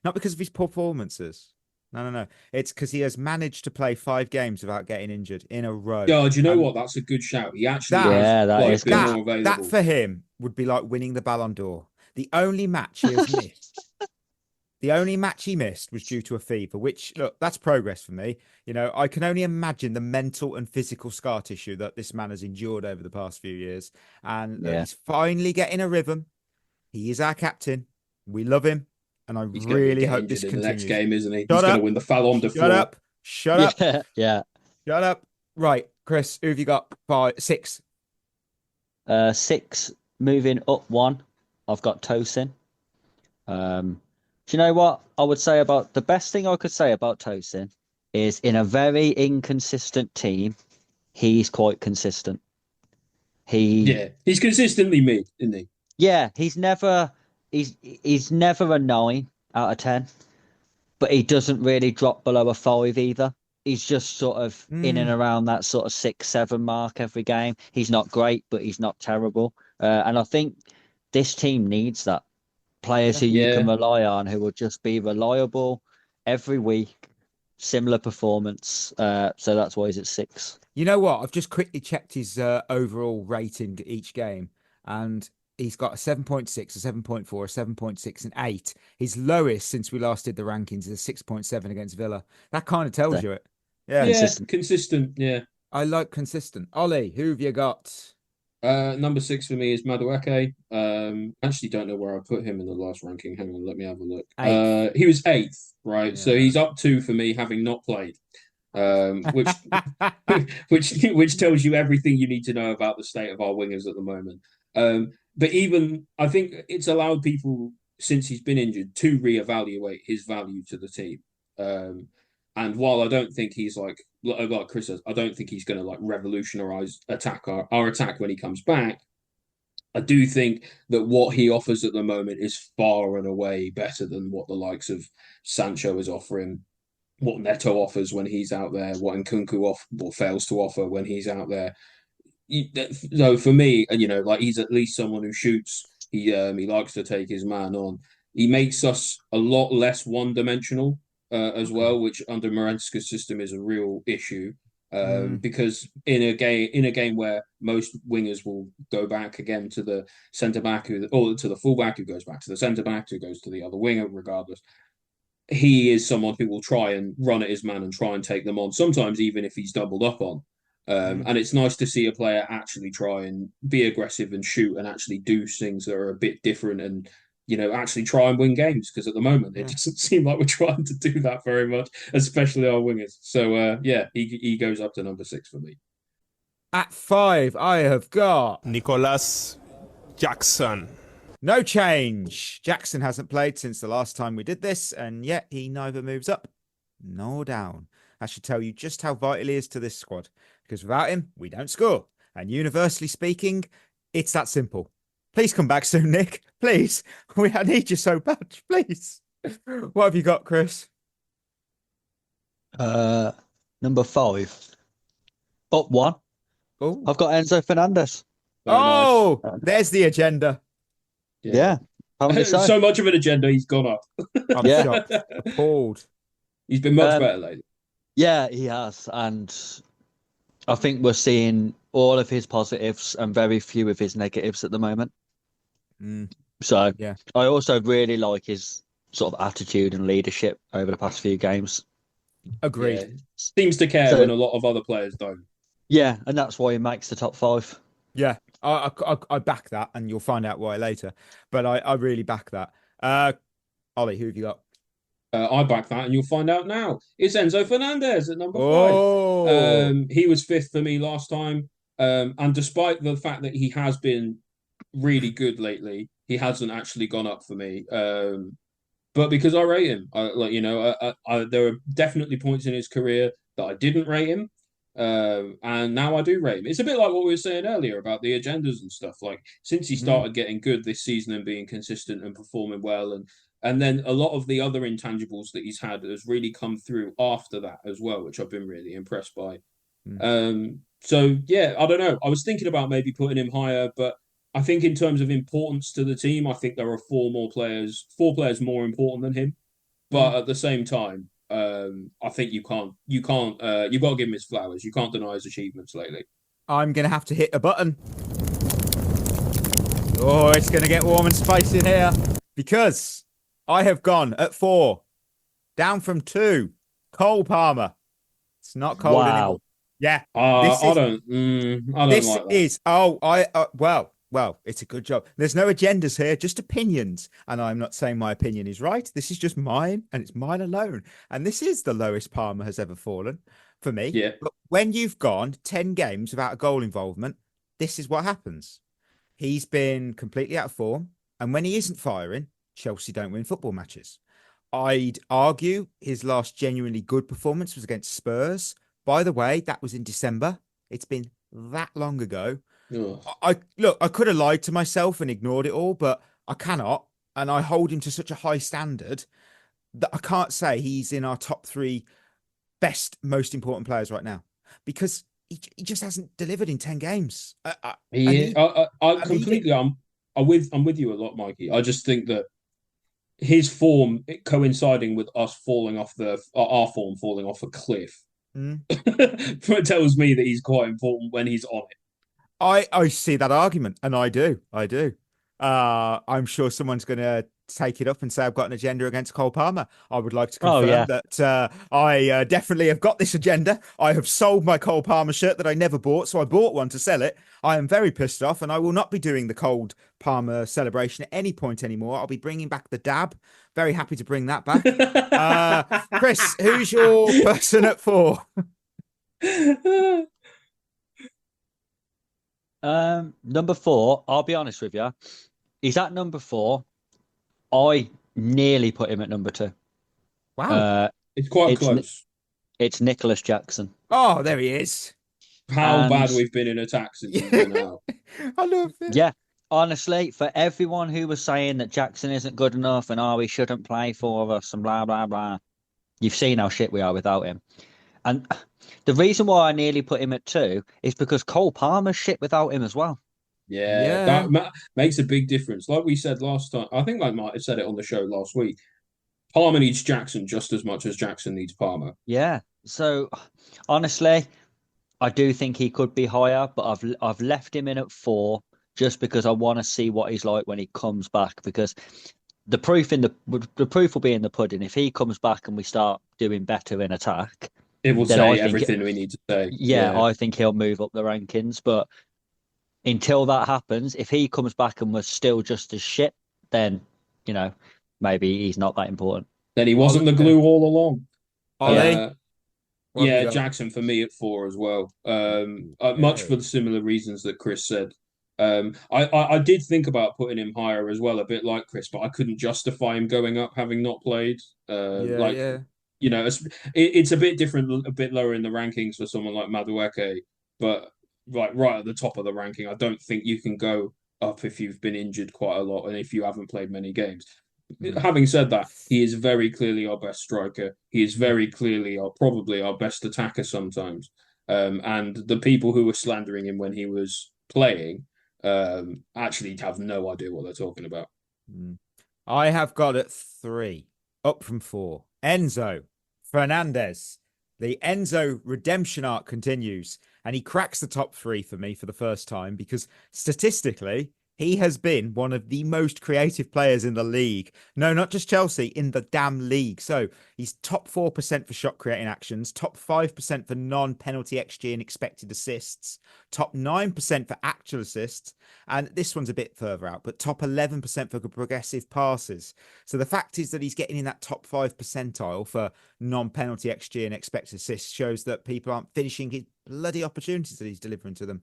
not because of his performances. No. It's because he has managed to play 5 games without getting injured in a row. Yeah, do you know what? That's a good shout. He actually Yeah, that is been good. more available. That for him would be like winning the Ballon d'Or. The only match he has missed. The only match he missed was due to a fever, which, look, that's progress for me. You know, I can only imagine the mental and physical scar tissue that this man has endured over the past few years. And look, he's finally getting a rhythm. He is our captain. We love him. And I He's really get hope this injured in continues. the next game, isn't he? Shut He's going up. to win the Ballon d'Or. Shut up. Shut up. Yeah. Shut up. Right, Chris, who have you got? 6. 6 moving up 1. I've got Tosin. Do you know what I would say about the best thing I could say about Tosin is in a very inconsistent team, he's quite consistent. He's consistently mid, isn't he? Yeah, he's never a 9 out of 10, but he doesn't really drop below a 5 either. He's just sort of in and around that sort of 6-7 mark every game. He's not great, but he's not terrible. And I think this team needs that. Players who you can rely on, who will just be reliable every week, similar performance. So that's why he's at 6. You know what? I've just quickly checked his overall rating each game, and he's got a 7.6, a 7.4, a 7.6, and 8. His lowest since we last did the rankings is a 6.7 against Villa. That kind of tells you it. Yeah. Consistent. Yeah. I like consistent. Ollie, who have you got? Number 6 for me is Madueke. Actually don't know where I put him in the last ranking. Hang on, let me have a look. 8th. He was 8th, right? Yeah. So he's up 2 for me, having not played. Which which tells you everything you need to know about the state of our wingers at the moment. But even I think it's allowed people since he's been injured to reevaluate his value to the team. And while I don't think he's like Chris says, I don't think he's going to like revolutionize our attack when he comes back. I do think that what he offers at the moment is far and away better than what the likes of Sancho is offering, what Neto offers when he's out there, what Nkunku fails to offer when he's out there. So for me, you know, like he's at least someone who shoots. He likes to take his man on. He makes us a lot less one-dimensional as well, which under Maresca's system is a real issue. Because in a game where most wingers will go back again to the centre back or to the full back who goes back to the centre back who goes to the other winger, regardless. He is someone who will try and run at his man and try and take them on. Sometimes even if he's doubled up on. And it's nice to see a player actually try and be aggressive and shoot and actually do things that are a bit different and, you know, actually try and win games. Because at the moment, it doesn't seem like we're trying to do that very much, especially our wingers. So, he goes up to number 6 for me. At 5, I have got Nicolas Jackson. no change. Jackson hasn't played since the last time we did this, and yet he neither moves up nor down. That should tell you just how vital he is to this squad, because without him, we don't score. And universally speaking, it's that simple. Please come back soon, Nick. Please. I need you so bad. Please. What have you got, Chris? Number 5. Up 1. Oh, I've got Enzo Fernandez. oh, Nice. There's the agenda. Yeah. Haven't you So much of an agenda, he's gone up. I'm Yeah. shocked. Appalled. He's been much better lately. Yeah, he has. And I think we're seeing all of his positives and very few of his negatives at the moment. So Yeah. I also really like his sort of attitude and leadership over the past few games. Agreed. Yeah. Seems to care when a lot of other players don't. Yeah, and that's why he makes the top 5. Yeah, I back that, and you'll find out why later. But I really back that. Ollie, who have you got? I back that, and you'll find out now. It's Enzo Fernandez at number 5. Oh, He was 5th for me last time. And despite the fact that he has been really good lately, he hasn't actually gone up for me. But because I rate him, there are definitely points in his career that I didn't rate him, and now I do rate him. It's a bit like what we were saying earlier about the agendas and stuff. Like since he started getting good this season and being consistent and performing well, and then a lot of the other intangibles that he's had has really come through after that as well, which I've been really impressed by. So yeah, I don't know. I was thinking about maybe putting him higher, but I think in terms of importance to the team, I think there are four players more important than him. But at the same time, I think you've got to give him his flowers. You can't deny his achievements lately. I'm going to have to hit a button. Oh, it's going to get warm and spicy in here because I have gone at 4, down from 2. Cole Palmer. It's not cold anymore. Yeah. I don't like that. Well, it's a good job. There's no agendas here, just opinions. And I'm not saying my opinion is right. This is just mine, and it's mine alone. And this is the lowest Palmer has ever fallen for me. Yeah. But when you've gone 10 games without a goal involvement, this is what happens. He's been completely out of form. And when he isn't firing, Chelsea don't win football matches. I'd argue his last genuinely good performance was against Spurs. By the way, that was in December. It's been that long ago. I could have lied to myself and ignored it all, but I cannot. And I hold him to such a high standard that I can't say he's in our top 3 best, most important players right now because he just hasn't delivered in 10 games. I'm with you a lot, Mikey. I just think that his form coinciding with us falling off our form falling off a cliff tells me that he's quite important when he's on it. I see that argument, and I do. I'm sure someone's going to take it up and say I've got an agenda against Cole Palmer. I would like to confirm that I definitely have got this agenda. I have sold my Cole Palmer shirt that I never bought, so I bought one to sell it. I am very pissed off, and I will not be doing the Cold Palmer celebration at any point anymore. I'll be bringing back the dab. Very happy to bring that back. Chris, who's your person at 4? Number 4, I'll be honest with you. He's at number 4. I nearly put him at number 2. Wow. It's quite close. It's Nicholas Jackson. Oh, there he is. How bad we've been in attacks since he's been out. I love it. Yeah. Honestly, for everyone who was saying that Jackson isn't good enough and he shouldn't play for us and blah, blah, blah, you've seen how shit we are without him. And the reason why I nearly put him at 2 is because Cole Palmer's shit without him as well. Yeah. That makes a big difference. Like we said last time, I think I might have said it on the show last week. Palmer needs Jackson just as much as Jackson needs Palmer. Yeah. So honestly, I do think he could be higher, but I've left him in at 4 just because I want to see what he's like when he comes back. Because the proof will be in the pudding. If he comes back and we start doing better in attack, it will say everything we need to say. Yeah, I think he'll move up the rankings. But until that happens, if he comes back and was still just as shit, then maybe he's not that important. Then he wasn't the glue all along. Yeah, Jackson for me at 4 as well. Much for the similar reasons that Chris said. I did think about putting him higher as well, a bit like Chris, but I couldn't justify him going up having not played. It's a bit different, a bit lower in the rankings for someone like Madueke, but right at the top of the ranking. I don't think you can go up if you've been injured quite a lot and if you haven't played many games. Having said that, he is very clearly our best striker. He is very clearly probably our best attacker sometimes. And the people who were slandering him when he was playing actually have no idea what they're talking about. I have got at 3, up from 4. Enzo Fernandez. The Enzo redemption arc continues, and he cracks the top 3 for me for the first time because statistically, he has been one of the most creative players in the league. No, not just Chelsea, in the damn league. So he's top 4% for shot creating actions, top 5% for non-penalty XG and expected assists, top 9% for actual assists, and this one's a bit further out, but top 11% for progressive passes. So the fact is that he's getting in that top 5 percentile for non-penalty XG and expected assists shows that people aren't finishing his bloody opportunities that he's delivering to them.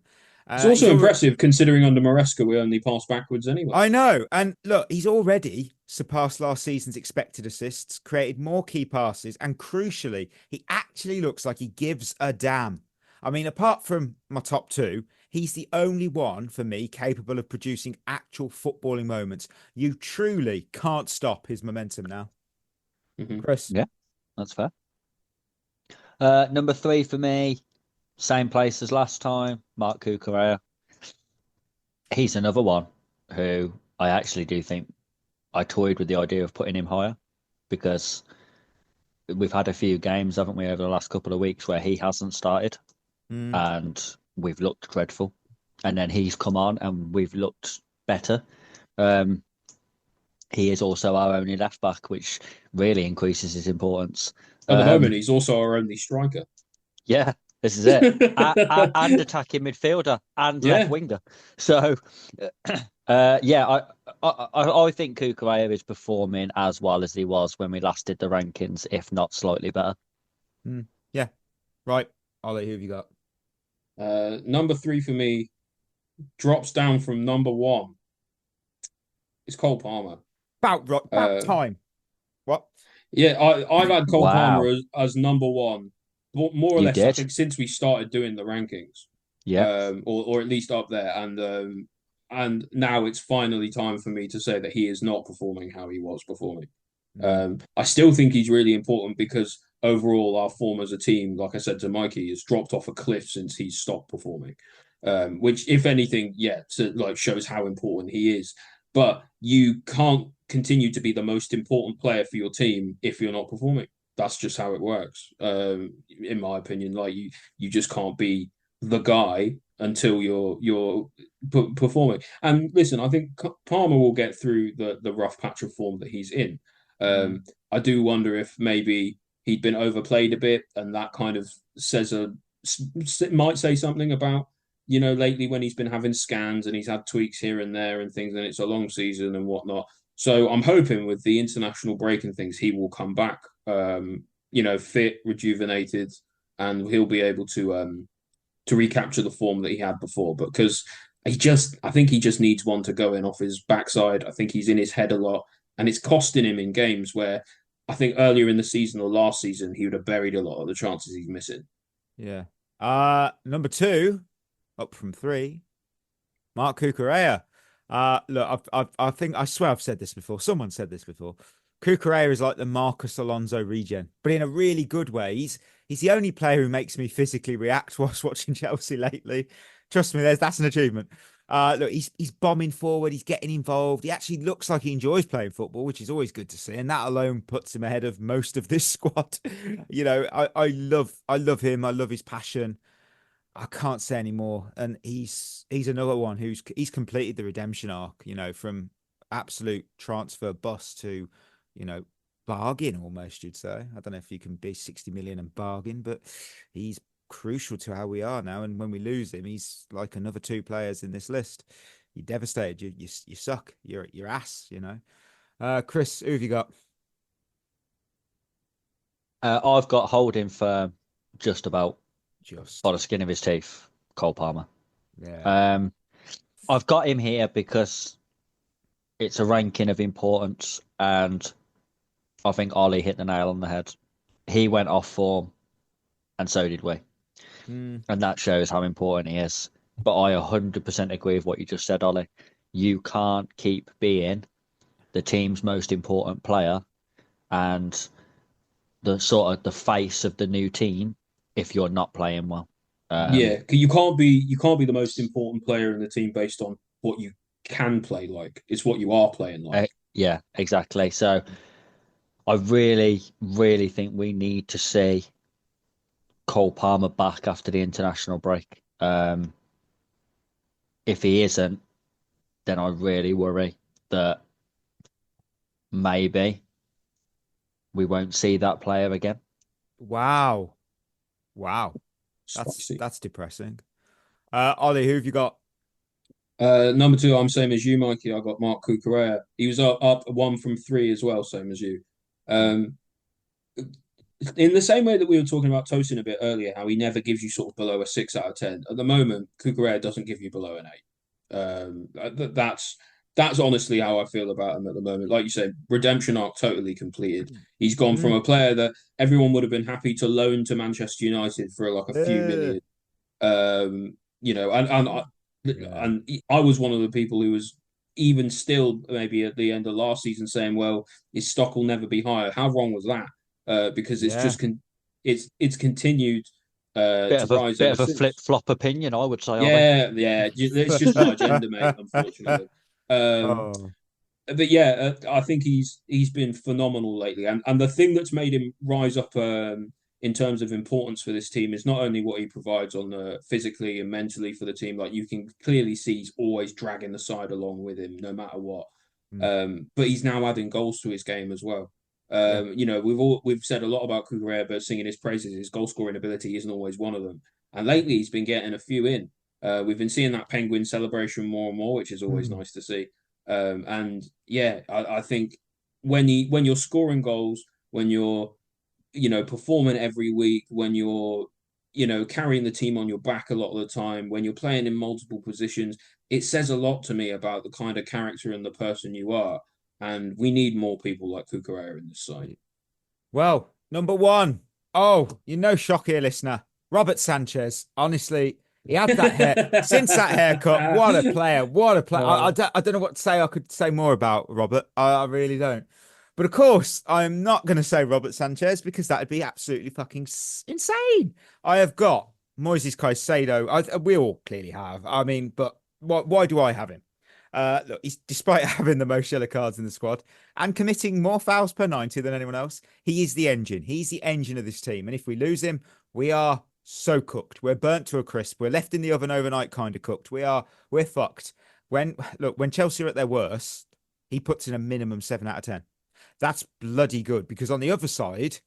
It's also impressive considering under Maresca we only pass backwards anyway. I know. And look, he's already surpassed last season's expected assists, created more key passes, and crucially, he actually looks like he gives a damn. I mean, apart from my top two, he's the only one for me capable of producing actual footballing moments. You truly can't stop his momentum now. Chris? Yeah, that's fair. Number 3 for me, same place as last time, Marc Cucurella. He's another one who I actually do think I toyed with the idea of putting him higher because we've had a few games, haven't we, over the last couple of weeks where he hasn't started and we've looked dreadful. And then he's come on and we've looked better. He is also our only left back, which really increases his importance. At the moment, he's also our only striker. Yeah, this is it. And attacking midfielder and left winger. So, I think Cucurella is performing as well as he was when we last did the rankings, if not slightly better. Yeah. Right. Ollie, who have you got? Number 3 for me drops down from number 1. It's Cole Palmer. About time. What? Yeah, I've had Cole Palmer as number 1, more or less. I think since we started doing the rankings. Yeah. Or at least up there, and now it's finally time for me to say that he is not performing how he was performing. I still think he's really important because overall our form as a team, like I said to Mikey, has dropped off a cliff since he's stopped performing. Which, if anything, shows how important he is. But you can't continue to be the most important player for your team if you're not performing. That's just how it works. In my opinion, you just can't be the guy until you're performing. And listen, I think Palmer will get through the rough patch of form that he's in. I do wonder if maybe he'd been overplayed a bit, and that kind of might say something about, lately when he's been having scans and he's had tweaks here and there and things, and it's a long season and whatnot. So I'm hoping with the international break and things, he will come back, fit, rejuvenated, and he'll be able to recapture the form that he had before. Because I think he just needs one to go in off his backside. I think he's in his head a lot, and it's costing him in games where I think earlier in the season or last season he would have buried a lot of the chances he's missing. Yeah. Number 2, up from 3, Marc Cucurella. Look, I swear I've said this before. Someone said this before. Cucurella is like the Marcus Alonso regen, but in a really good way. He's the only player who makes me physically react whilst watching Chelsea lately. Trust me, that's an achievement. Look, he's bombing forward. He's getting involved. He actually looks like he enjoys playing football, which is always good to see. And that alone puts him ahead of most of this squad. I love him. I love his passion. I can't say any more. And he's another one he's completed the redemption arc, from absolute transfer bust to, bargain almost, you'd say. I don't know if you can be 60 million and bargain, but he's crucial to how we are now. And when we lose him, he's like another 2 players in this list. You're devastated. You suck. You're ass, Chris, who have you got? I've got holding firm just about by the skin of his teeth, Cole Palmer. Yeah. I've got him here because it's a ranking of importance, and I think Ollie hit the nail on the head. He went off form, and so did we. And that shows how important he is. But I 100% agree with what you just said, Ollie. You can't keep being the team's most important player and the sort of the face of the new team if you're not playing well. You can't be the most important player in the team based on what you can play like. It's what you are playing like. Yeah, exactly. So I really, really think we need to see Cole Palmer back after the international break. If he isn't, then I really worry that maybe we won't see that player again. Wow. That's depressing. Ollie, who have you got? Number 2, I'm same as you, Mikey. I got Marc Cucurella. He was up 1 from 3 as well, same as you. in the same way that we were talking about Tosin a bit earlier, how he never gives you sort of below a 6 out of 10. At the moment, Cucurella doesn't give you below an 8. That's honestly how I feel about him at the moment. Like you said, redemption arc totally completed. He's gone from a player that everyone would have been happy to loan to Manchester United for like a few million. And I was one of the people who was even still maybe at the end of last season saying, "Well, his stock will never be higher." How wrong was that? Because it's just it's continued to rise. Bit of a flip flop opinion, I would say. Yeah. It's just my agenda, mate. Unfortunately. But yeah, I think he's been phenomenal lately, and the thing that's made him rise up in terms of importance for this team is not only what he provides on the physically and mentally for the team. Like you can clearly see, he's always dragging the side along with him, no matter what. But he's now adding goals to his game as well. You know, we've said a lot about Cucurella, but singing his praises, his goal scoring ability isn't always one of them. And lately, he's been getting a few in. We've been seeing that penguin celebration more and more, which is always nice to see. And yeah, I think when you're scoring goals, when you're performing every week, when you're carrying the team on your back a lot of the time, when you're playing in multiple positions, it says a lot to me about the kind of character and the person you are. And we need more people like Cucurella in this side. Well, number one. Oh, shock here, listener. Robert Sanchez. Honestly, he had that hair. Since that haircut, what a player. What a player. I don't know what to say. I could say more about Robert. I really don't. But of course, I'm not going to say Robert Sanchez because that would be absolutely fucking insane. I have got Moises Caicedo. We all clearly have. I mean, but why do I have him? Look, despite having the most yellow cards in the squad and committing more fouls per 90 than anyone else, he is the engine. He's the engine of this team. And if we lose him, we are so cooked. We're burnt to a crisp. We're left in the oven overnight kind of cooked. We're fucked. When Chelsea are at their worst, he puts in a minimum 7 out of 10. That's bloody good because on the other side,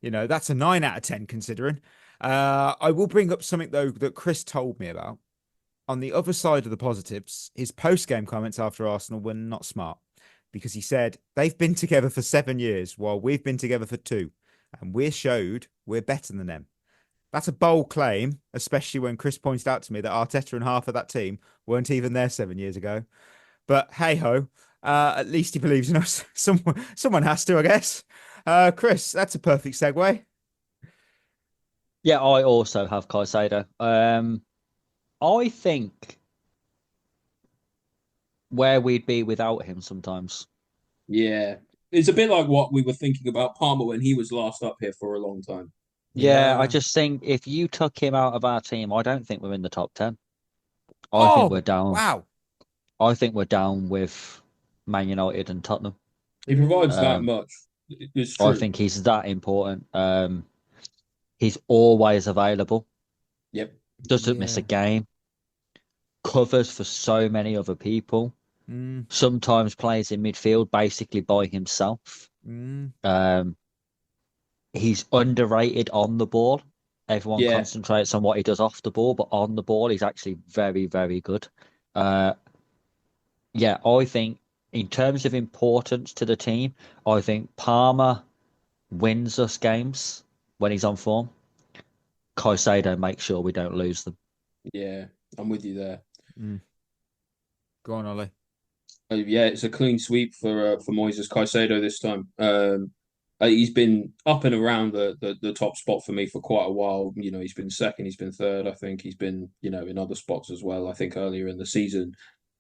that's a 9 out of 10 considering. I will bring up something though that Chris told me about. On the other side of the positives, his post-game comments after Arsenal were not smart because he said they've been together for 7 years while we've been together for 2 and we're better than them. That's a bold claim, especially when Chris pointed out to me that Arteta and half of that team weren't even there 7 years ago. But hey-ho, at least he believes in us. Someone has to, I guess. Chris, that's a perfect segue. Yeah, I also have Caicedo. I think where we'd be without him sometimes. Yeah. It's a bit like what we were thinking about Palmer when he was last up here for a long time. Yeah, I just think if you took him out of our team, I don't think we're in the top 10. I think we're down. Wow. I think we're down with Man United and Tottenham. He provides that much. It's true. I think he's that important. He's always available. Yep. Doesn't miss a game. Covers for so many other people. Sometimes plays in midfield basically by himself. He's underrated on the ball. Everyone concentrates on what he does off the ball, but on the ball, he's actually very, very good. I think in terms of importance to the team, I think Palmer wins us games when he's on form. Caicedo makes sure we don't lose them. Yeah, I'm with you there. Go on, Ollie. It's a clean sweep for Moises Caicedo this time. He's been up and around the top spot for me for quite a while. He's been second, he's been third. I think he's been, in other spots as well. I think earlier in the season.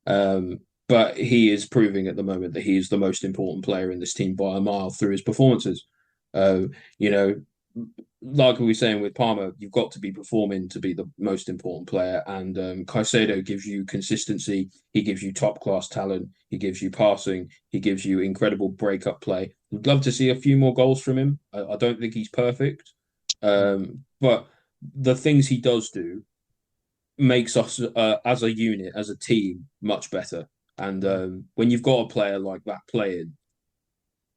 But he is proving at the moment that he is the most important player in this team by a mile through his performances. Like we were saying with Palmer, you've got to be performing to be the most important player. And Caicedo gives you consistency. He gives you top-class talent. He gives you passing. He gives you incredible break-up play. I'd love to see a few more goals from him. I don't think he's perfect. But the things he does do makes us, as a unit, as a team, much better. And when you've got a player like that playing,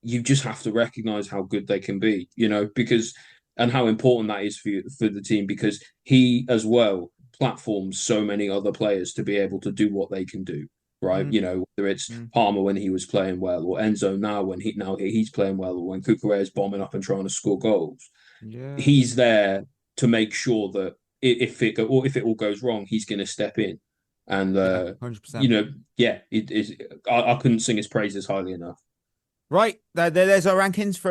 you just have to recognise how good they can be, because... and how important that is for the team, because he as well platforms so many other players to be able to do what they can do. right? You know, whether it's Palmer when he was playing well, or Enzo now when he's playing well, or when Cucurella is bombing up and trying to score goals. Yeah. He's there to make sure that if it all goes wrong, he's going to step in. And 100%. you know, yeah, it is. I couldn't sing his praises highly enough. Right, there's our rankings for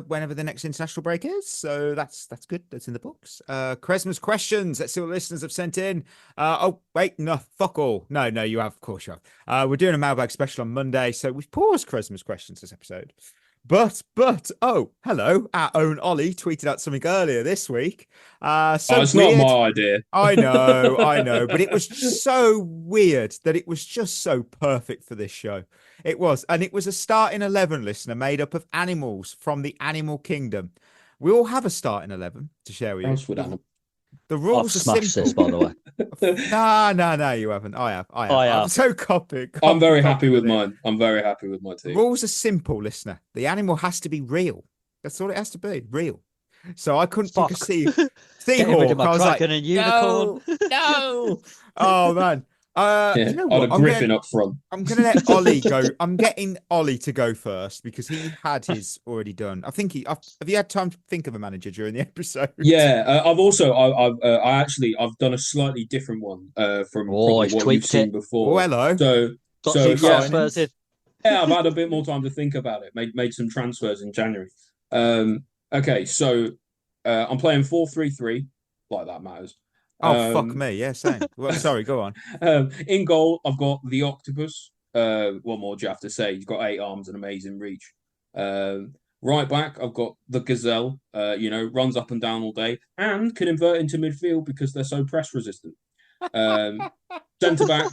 whenever the next international break is. So that's good. That's in the books. Quaresma's questions. Let's see what listeners have sent in. Oh wait, no, fuck all. No, you have, of course you have. We're doing a mailbag special on Monday, so we've paused Quaresma's questions this episode. But oh, hello, our own Ollie tweeted out something earlier this week. It's weird. not my idea. I know, but it was so weird that it was just so perfect for this show. It was, and it was a starting 11 listener made up of animals from the animal kingdom. We all have a starting 11 to share with you. The rules I've are smashed simple. this, by the way. No, you haven't. I have. I'm so copied. I'm very happy with mine. I'm very happy with my team. Rules are simple, listener. The animal has to be real. That's all it has to be. Real. So I couldn't pick a seahawk. I was like, and unicorn. No. Oh man. You know what? a griffin up front. I'm gonna let Ollie go. I'm getting Ollie to go first because he had his already done. I think have you had time to think of a manager during the episode? Yeah, I've done a slightly different one from probably what you've seen before. Oh, hello. So I've had a bit more time to think about it. Made some transfers in January. Okay, so I'm playing 4-3-3. Like that matters. Oh, fuck me. Yeah, same. Well, sorry, go on. In goal, I've got the octopus. What more do you have to say? He's got 8 arms and amazing reach. Right back, I've got the gazelle. Runs up and down all day and can invert into midfield because they're so press resistant. Centre back,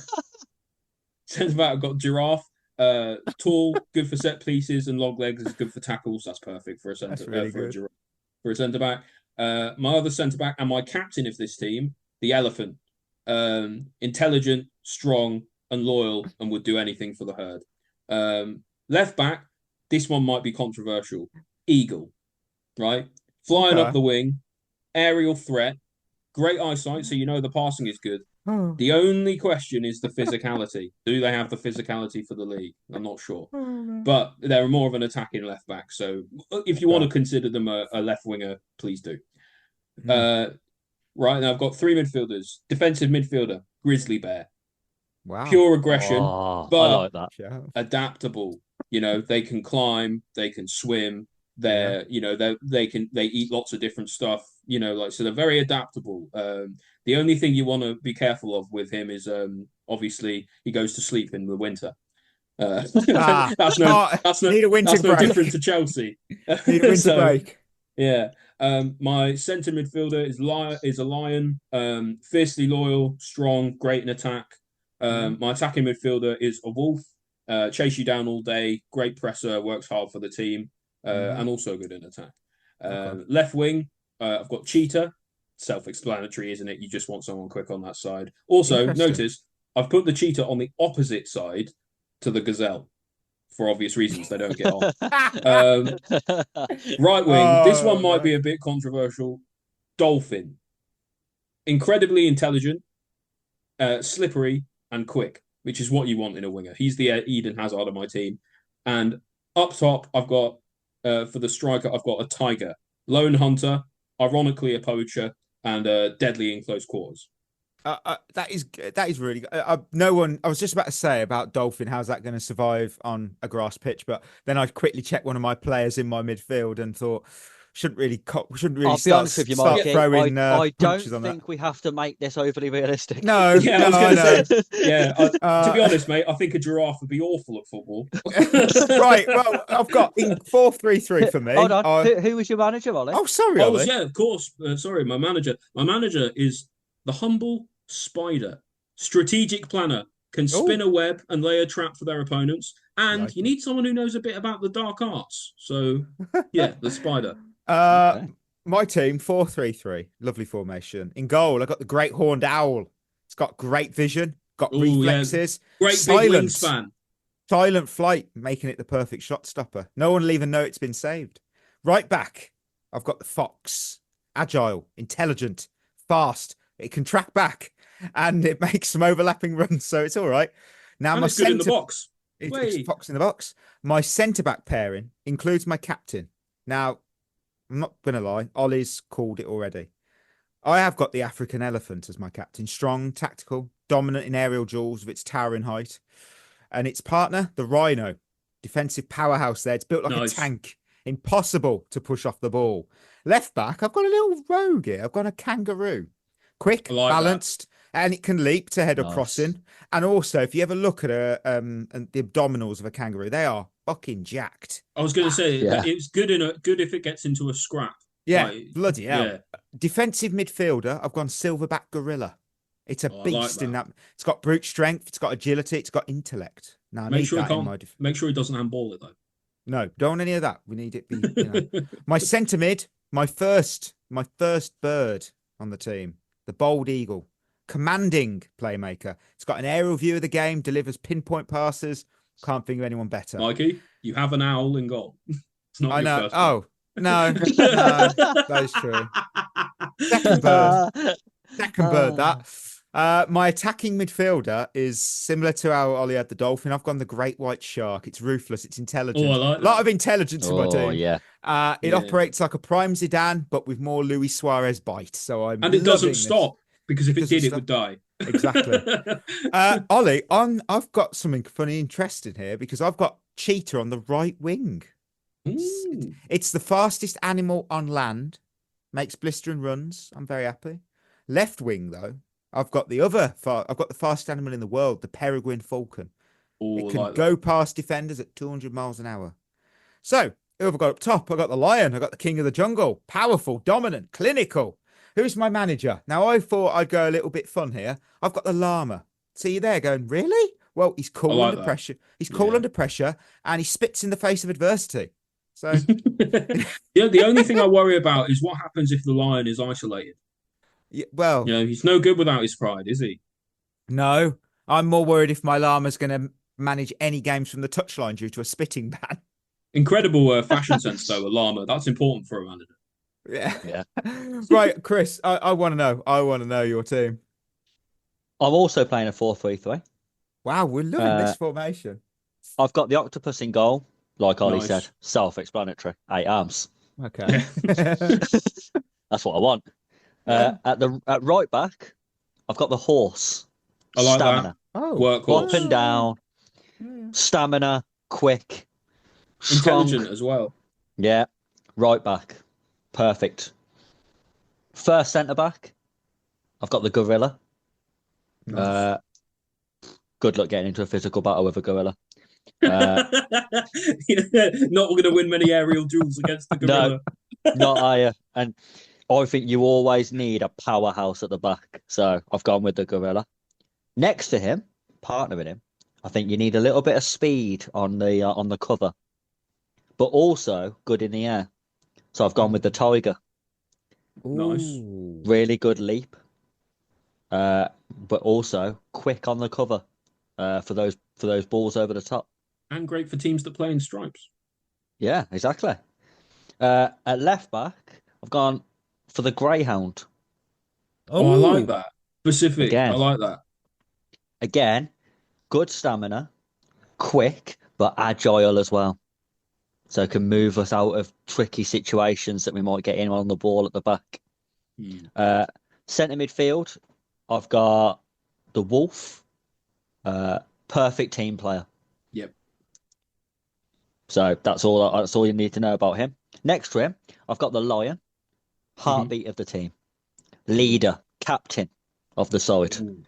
I've got giraffe. Tall, good for set pieces, and long legs is good for tackles. That's perfect for a centre back. My other centre back and my captain of this team, the elephant, intelligent, strong, and loyal, and would do anything for the herd. Left back, this one might be controversial. Eagle, right? Flying up the wing, aerial threat, great eyesight, so you know the passing is good. The only question is the physicality. Do they have the physicality for the league? I'm not sure. But they're more of an attacking left back. So if you want to consider them a left winger, please do. Right now, I've got 3 midfielders. Defensive midfielder, grizzly bear. Wow. Pure aggression, but I like that. Adaptable. You know, they can climb, they can swim. They eat lots of different stuff. So they're very adaptable. The only thing you want to be careful of with him is obviously he goes to sleep in the winter. That's no different to Chelsea. Need a winter break. Yeah. My centre midfielder is a lion, fiercely loyal, strong, great in attack. My attacking midfielder is a wolf, chase you down all day, great presser, works hard for the team, and also good in attack. Left wing, I've got cheetah. Self-explanatory, isn't it? You just want someone quick on that side. Also, notice I've put the cheetah on the opposite side to the gazelle. For obvious reasons, they don't get on. Right wing, this one might be a bit controversial. Dolphin. Incredibly intelligent, slippery, and quick, which is what you want in a winger. He's the Eden Hazard of my team. And up top, I've got, for the striker, I've got a tiger. Lone hunter, ironically a poacher, and deadly in close quarters. That is really good. No one. I was just about to say about Dolphin. How's that going to survive on a grass pitch? But then I quickly checked one of my players in my midfield and thought shouldn't really. I'll be honest with you, Mike. I don't think we have to make this overly realistic. No, yeah, I was going to say. Yeah, to be honest, mate, I think a giraffe would be awful at football. Right. Well, I've got 4-3-3 for me. Hold on. Who was your manager, Ollie? Oh, sorry, Ollie. Yeah, of course. Sorry, my manager. My manager is the humble spider, strategic planner, can spin a web and lay a trap for their opponents. And you need someone who knows a bit about the dark arts. So, yeah, the spider. My team, 4-3-3. Lovely formation. In goal, I got the great horned owl. It's got great vision, got reflexes. Yeah. Great big wingspan. Silent flight, making it the perfect shot stopper. No one will even know it's been saved. Right back, I've got the fox. Agile, intelligent, fast. It can track back and it makes some overlapping runs, so it's all right. Now, And my it's good in the centre box. it's Wait. fox in the box. My centre back pairing includes my captain. Now, I'm not gonna lie, Ollie's called it already. I have got the African elephant as my captain. Strong, tactical, dominant in aerial duels with its towering height. And its partner, the rhino. Defensive powerhouse there. It's built like Nice. a tank. Impossible to push off the ball. Left back, I've got a little rogue here. I've got a kangaroo. Quick, I like that. balanced, and it can leap to head a Nice. crossing. And also, if you ever look at and the abdominals of a kangaroo, they are fucking jacked. I was going to say Yeah. it's good if it gets into a scrap. Yeah, Like, bloody hell. yeah. Defensive midfielder, I've gone silverback gorilla. It's a Oh, I like beast in that. that. It's got brute strength, it's got agility, it's got intellect. Now, I Make need sure that in my make sure he doesn't handball it though. No, don't want any of that. We need it be, My centre mid, my first bird on the team, the bold eagle, commanding playmaker. It's got an aerial view of the game, delivers pinpoint passes. Can't think of anyone better. Mikey, you have an owl in goal. It's not I your know. first Oh, no, that is true. Second bird. Second bird, that. My attacking midfielder is similar to how Ollie had the dolphin. I've gone the great white shark. It's ruthless. It's intelligent. Oh, I like a lot that. of intelligence in my Oh, team. yeah. It Yeah. operates like a prime Zidane, but with more Luis Suarez bite. So I'm And it doesn't loving this. stop because if it doesn't did, it stop. would die. Exactly. Ollie, I've got something funny, interesting here because I've got cheetah on the right wing. Ooh. It's the fastest animal on land. Makes blistering runs. I'm very happy. Left wing though, I've got I've got the fastest animal in the world, the peregrine falcon. Ooh, It I can like go that. past defenders at 200 miles an hour. So, who have I got up top? I got the lion. I got the king of the jungle. Powerful, dominant, clinical. Who's my manager? Now, I thought I'd go a little bit fun here. I've got the llama. See you there going, really? Well, he's cool like under that. pressure. He's cool Yeah. under pressure and he spits in the face of adversity. So, Yeah, the only thing I worry about is what happens if the lion is isolated. well, You know, he's no good without his pride, is he? no. I'm more worried if my llama's going to manage any games from the touchline due to a spitting ban. Incredible fashion sense, though, a llama. That's important for a manager. Yeah. Yeah. Right, Chris, I want to know. I want to know your team. I'm also playing a 4-3-3. Wow, we're loving this formation. I've got the octopus in goal, like Ollie Nice. said. Self-explanatory. 8 arms. Okay. That's what I want. At right back, I've got the horse. I like Stamina. Oh, Workhorse. Up and down. Stamina. Quick. Intelligent Strong. as well. Yeah. Right back. Perfect. First centre back, I've got the gorilla. nice. Good luck getting into a physical battle with a gorilla. Not going to win many aerial duels against the gorilla. Not I. And I think you always need a powerhouse at the back. So I've gone with the gorilla. Next to him, partnering him, I think you need a little bit of speed on the cover, but also good in the air. So I've gone with the tiger. Nice. Ooh. Really good leap, but also quick on the cover for those balls over the top. And great for teams that play in stripes. Yeah, exactly. At left back, I've gone for the greyhound. Oh, I like that. Specific. Again. I like that. Again, good stamina, quick, but agile as well. So it can move us out of tricky situations that we might get in on the ball at the back. Centre midfield, I've got the wolf, perfect team player. Yep. So that's all you need to know about him. Next to him, I've got the lion, heartbeat of the team, leader, captain of the side. Ooh.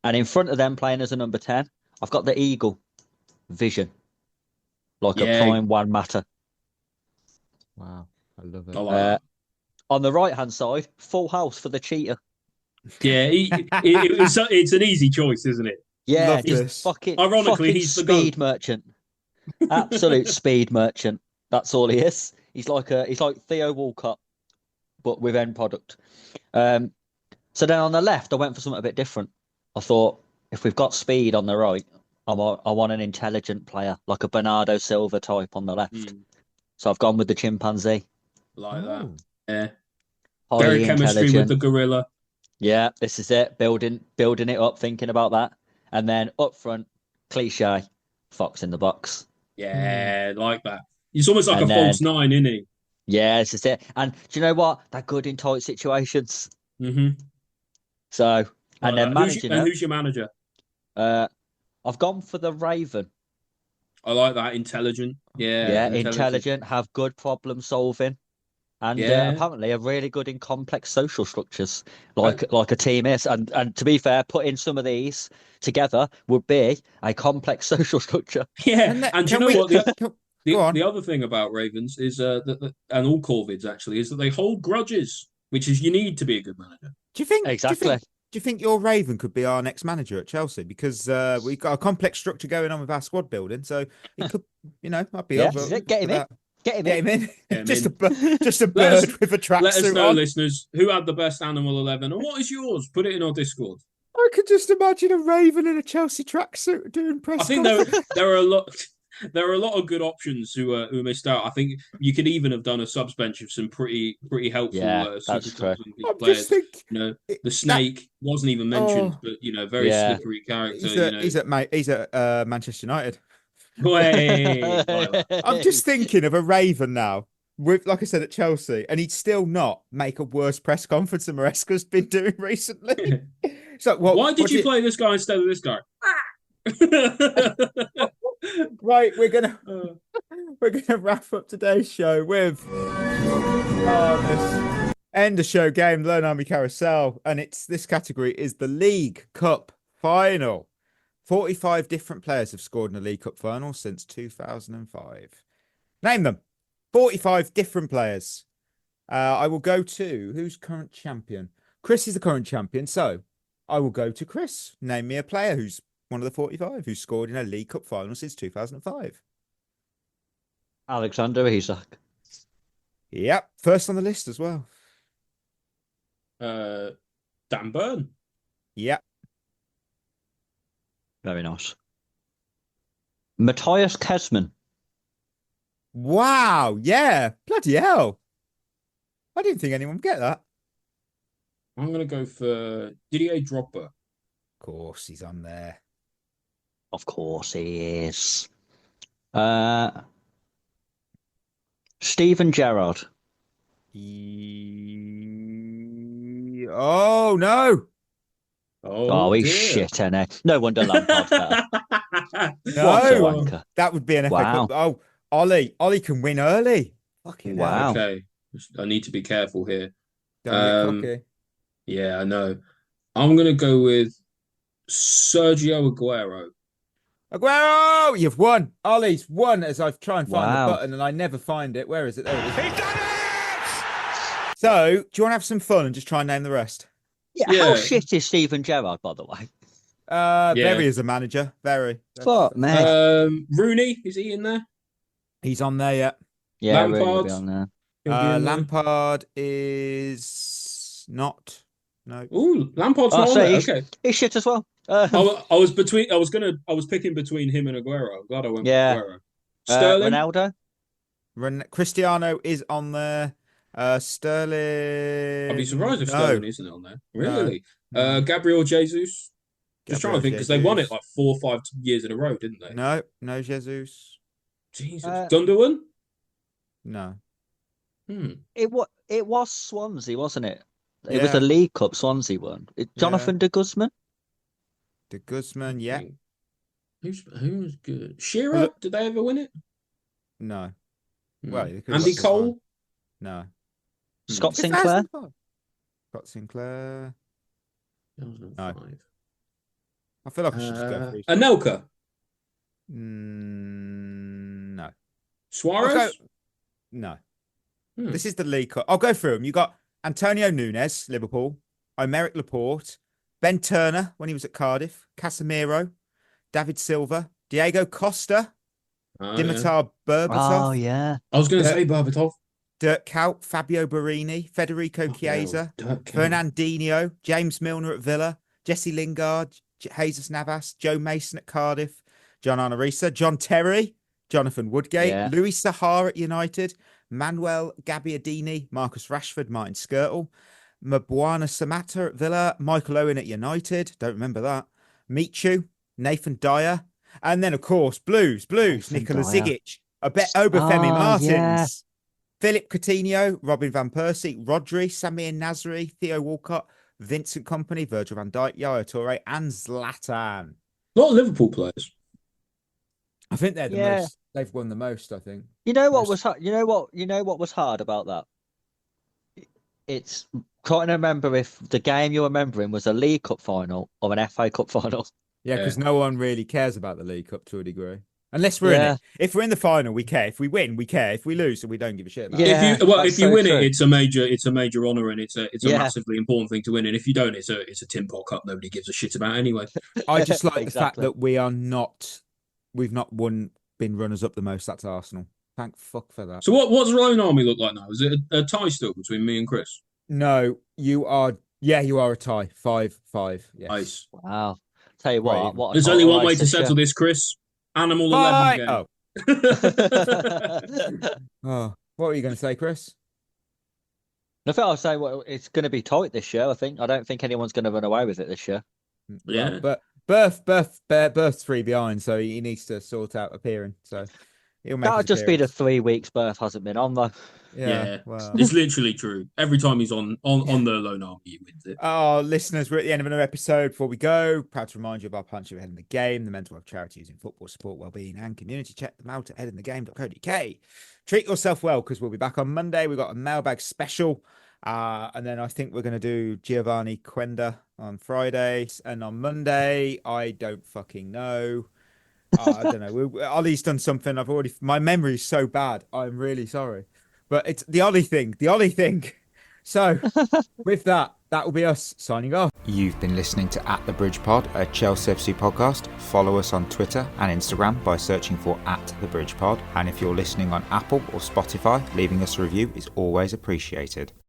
And in front of them, playing as a number 10, I've got the eagle, vision, like a prime one matter. Wow, I love it. I like that. On the right-hand side, full house for the cheetah. Yeah, it's an easy choice, isn't it? Yeah, Love just this. fucking, Ironically, fucking he's the speed goat. merchant. Absolute speed merchant. That's all he is. He's like Theo Walcott, but with end product. So then on the left, I went for something a bit different. I thought if we've got speed on the right, I want an intelligent player, like a Bernardo Silva type on the left. So I've gone with the chimpanzee. Like that. Oh. Yeah. Highly Very chemistry with intelligent. the gorilla. Yeah, this is it. Building it up, thinking about that. And then up front, cliche, Fox in the box. Yeah, like that. He's almost like And a false nine, isn't he? Yeah, this is it. And do you know what? They're good in tight situations. Mm-hmm. So, and then managing who's your manager? I've gone for the Raven. I like that. Intelligent. Yeah, intelligent, have good problem solving. And apparently are really good in complex social structures, like a team is. And to be fair, putting some of these together would be a complex social structure. Yeah, and do you know what? The other thing about Ravens is and all Corvids actually, is that they hold grudges, which is you need to be a good manager. Do you think exactly? Do you think your Raven could be our next manager at Chelsea? Because we've got a complex structure going on with our squad building, so it could, might be over. Get him in. Get him in. Just a bird with a tracksuit. Let us know, on. Listeners, who had the best Animal 11, and what is yours? Put it in our Discord. I could just imagine a Raven in a Chelsea tracksuit doing press. I think there are a lot. There are a lot of good options who missed out. I think you could even have done a subs bench of some pretty helpful. That's true. Players. The Snake wasn't even mentioned, but very slippery character. He's at Manchester United. Wait, I'm just thinking of a Raven now, with like I said at Chelsea, and he'd still not make a worse press conference than Maresca's been doing recently. So, why did you play this guy instead of this guy? Right, we're gonna wrap up today's show with this end of show game, Learn Army Carousel, and this category is the League Cup final. 45 different players have scored in a League Cup final since 2005. Name them. 45 different players. I will go to who's current champion. Chris is the current champion, so I will go to Chris. Name me a player who's one of the 45 who scored in a League Cup final since 2005. Alexander Isak. Yep, first on the list as well. Dan Burn. Yep. Very nice. Matthias Kesman. Wow, yeah. Bloody hell. I didn't think anyone would get that. I'm going to go for Didier Drogba. Of course, he's on there. Of course he is. Steven Gerrard. Oh, no. Oh, he's shit, innit? No wonder Lampard's better. No, that would be an FA Cup. Oh, Ollie can win early. Fucking wow. Okay, I need to be careful here. Don't get cocky. Yeah, I know. I'm going to go with Sergio Aguero. Aguero, you've won. Ollie's won as I try and find the button and I never find it. Where is it? There it is. He's done it! So, do you want to have some fun and just try and name the rest? Yeah. How shit is Steven Gerrard, by the way? Very as a manager. Very. Fuck, man. Rooney, is he in there? He's on there, yeah. Yeah, Lampard. Be on there. Lampard is not. No. Ooh, Lampard's not on there. Okay. He's shit as well. I was picking between him and Aguero. I'm glad I went with Aguero. Sterling, Ronaldo. Cristiano is on there. Sterling. I'd be surprised if Sterling isn't on there. Really? No. Gabriel Jesus. Just trying to think because they won it like 4 or 5 years in a row, didn't they? No Jesus. Jesus. Gundogan? No. It was Swansea, wasn't it? It was a League Cup Swansea one. Jonathan de Guzman? De Guzman, yeah. Who's good? Shearer? Did they ever win it? No. Well, Andy Cole? No. Scott Sinclair? Scott Sinclair. 2005. No. I feel like I should just go for Anelka? No. Suarez? No. This is the League Cup. I'll go through them. You got Antonio Nunes, Liverpool. Aymeric Laporte. Ben Turner, when he was at Cardiff. Casemiro. David Silva. Diego Costa. Dimitar Berbatov. Oh, yeah. I was going to say Berbatov. Dirk Kuyt, Fabio Barini, Federico Chiesa, Fernandinho, James Milner at Villa, Jesse Lingard, Jesus Navas, Joe Mason at Cardiff, John Arnorisa, John Terry, Jonathan Woodgate, Louis Sahar at United, Manuel Gabbiadini, Marcus Rashford, Martin Skirtle, Mbwana Samata at Villa, Michael Owen at United, don't remember that, Michu, Nathan Dyer. And then, of course, Blues, Nathan Nikola Dyer. Zigic, Obafemi Martins, yeah. Philip Coutinho, Robin Van Persie, Rodri, Samir Nasri, Theo Walcott, Vincent Kompany, Virgil van Dijk, Yaya Toure, and Zlatan. A lot of Liverpool players. I think they're the Yeah. most. They've won the most, I think. You know what Most- was hard? You know what was hard about that? It's trying to remember if the game you're remembering was a League Cup final or an FA Cup final. Yeah, because no one really cares about the League Cup to a degree. Unless we're Yeah. in it. If we're in the final, we care. If we win, we care. If we lose, then we don't give a shit about Yeah. it. If you that's if you so win true. it, it's a major honour and it's a Yeah. massively important thing to win. And if you don't, it's a Tin Pot Cup nobody gives a shit about anyway. I just like the fact Exactly. that we've not been runners up the most. That's Arsenal. Thank fuck for that. So what's Lone Army look like now? Is it a tie still between me and Chris? No, you are. Yeah, you are a tie. 5-5. Yes. Nice. Wow. Tell you Right. what a There's only title one way race to this settle this, Chris. Animal Bye. 11 Oh, game. oh, what were you going to say, Chris? I think I was saying it's going to be tight this year. I don't think anyone's going to run away with it this year. Yeah. Well, but Berth's 3 behind, so he needs to sort out appearing. So he'll make. That'll his just be the appearance. 3 weeks Birth hasn't been on though. Yeah. Well. It's literally true. Every time he's on the Lone Army, he wins it. Oh, listeners, we're at the end of another episode. Before we go, proud to remind you of our Punch Ahead in the Game, the mental health charities in football support, wellbeing, and community. Check them out at headinthegame.co.uk. Treat yourself well because we'll be back on Monday. We've got a mailbag special. And then I think we're going to do Giovanni Quenda on Friday. And on Monday, I don't fucking know. I don't know. Ollie's done something. My memory is so bad. I'm really sorry. But it's the Ollie thing. So with that will be us signing off. You've been listening to At The Bridge Pod, a Chelsea FC podcast. Follow us on Twitter and Instagram by searching for At The Bridge Pod. And if you're listening on Apple or Spotify, leaving us a review is always appreciated.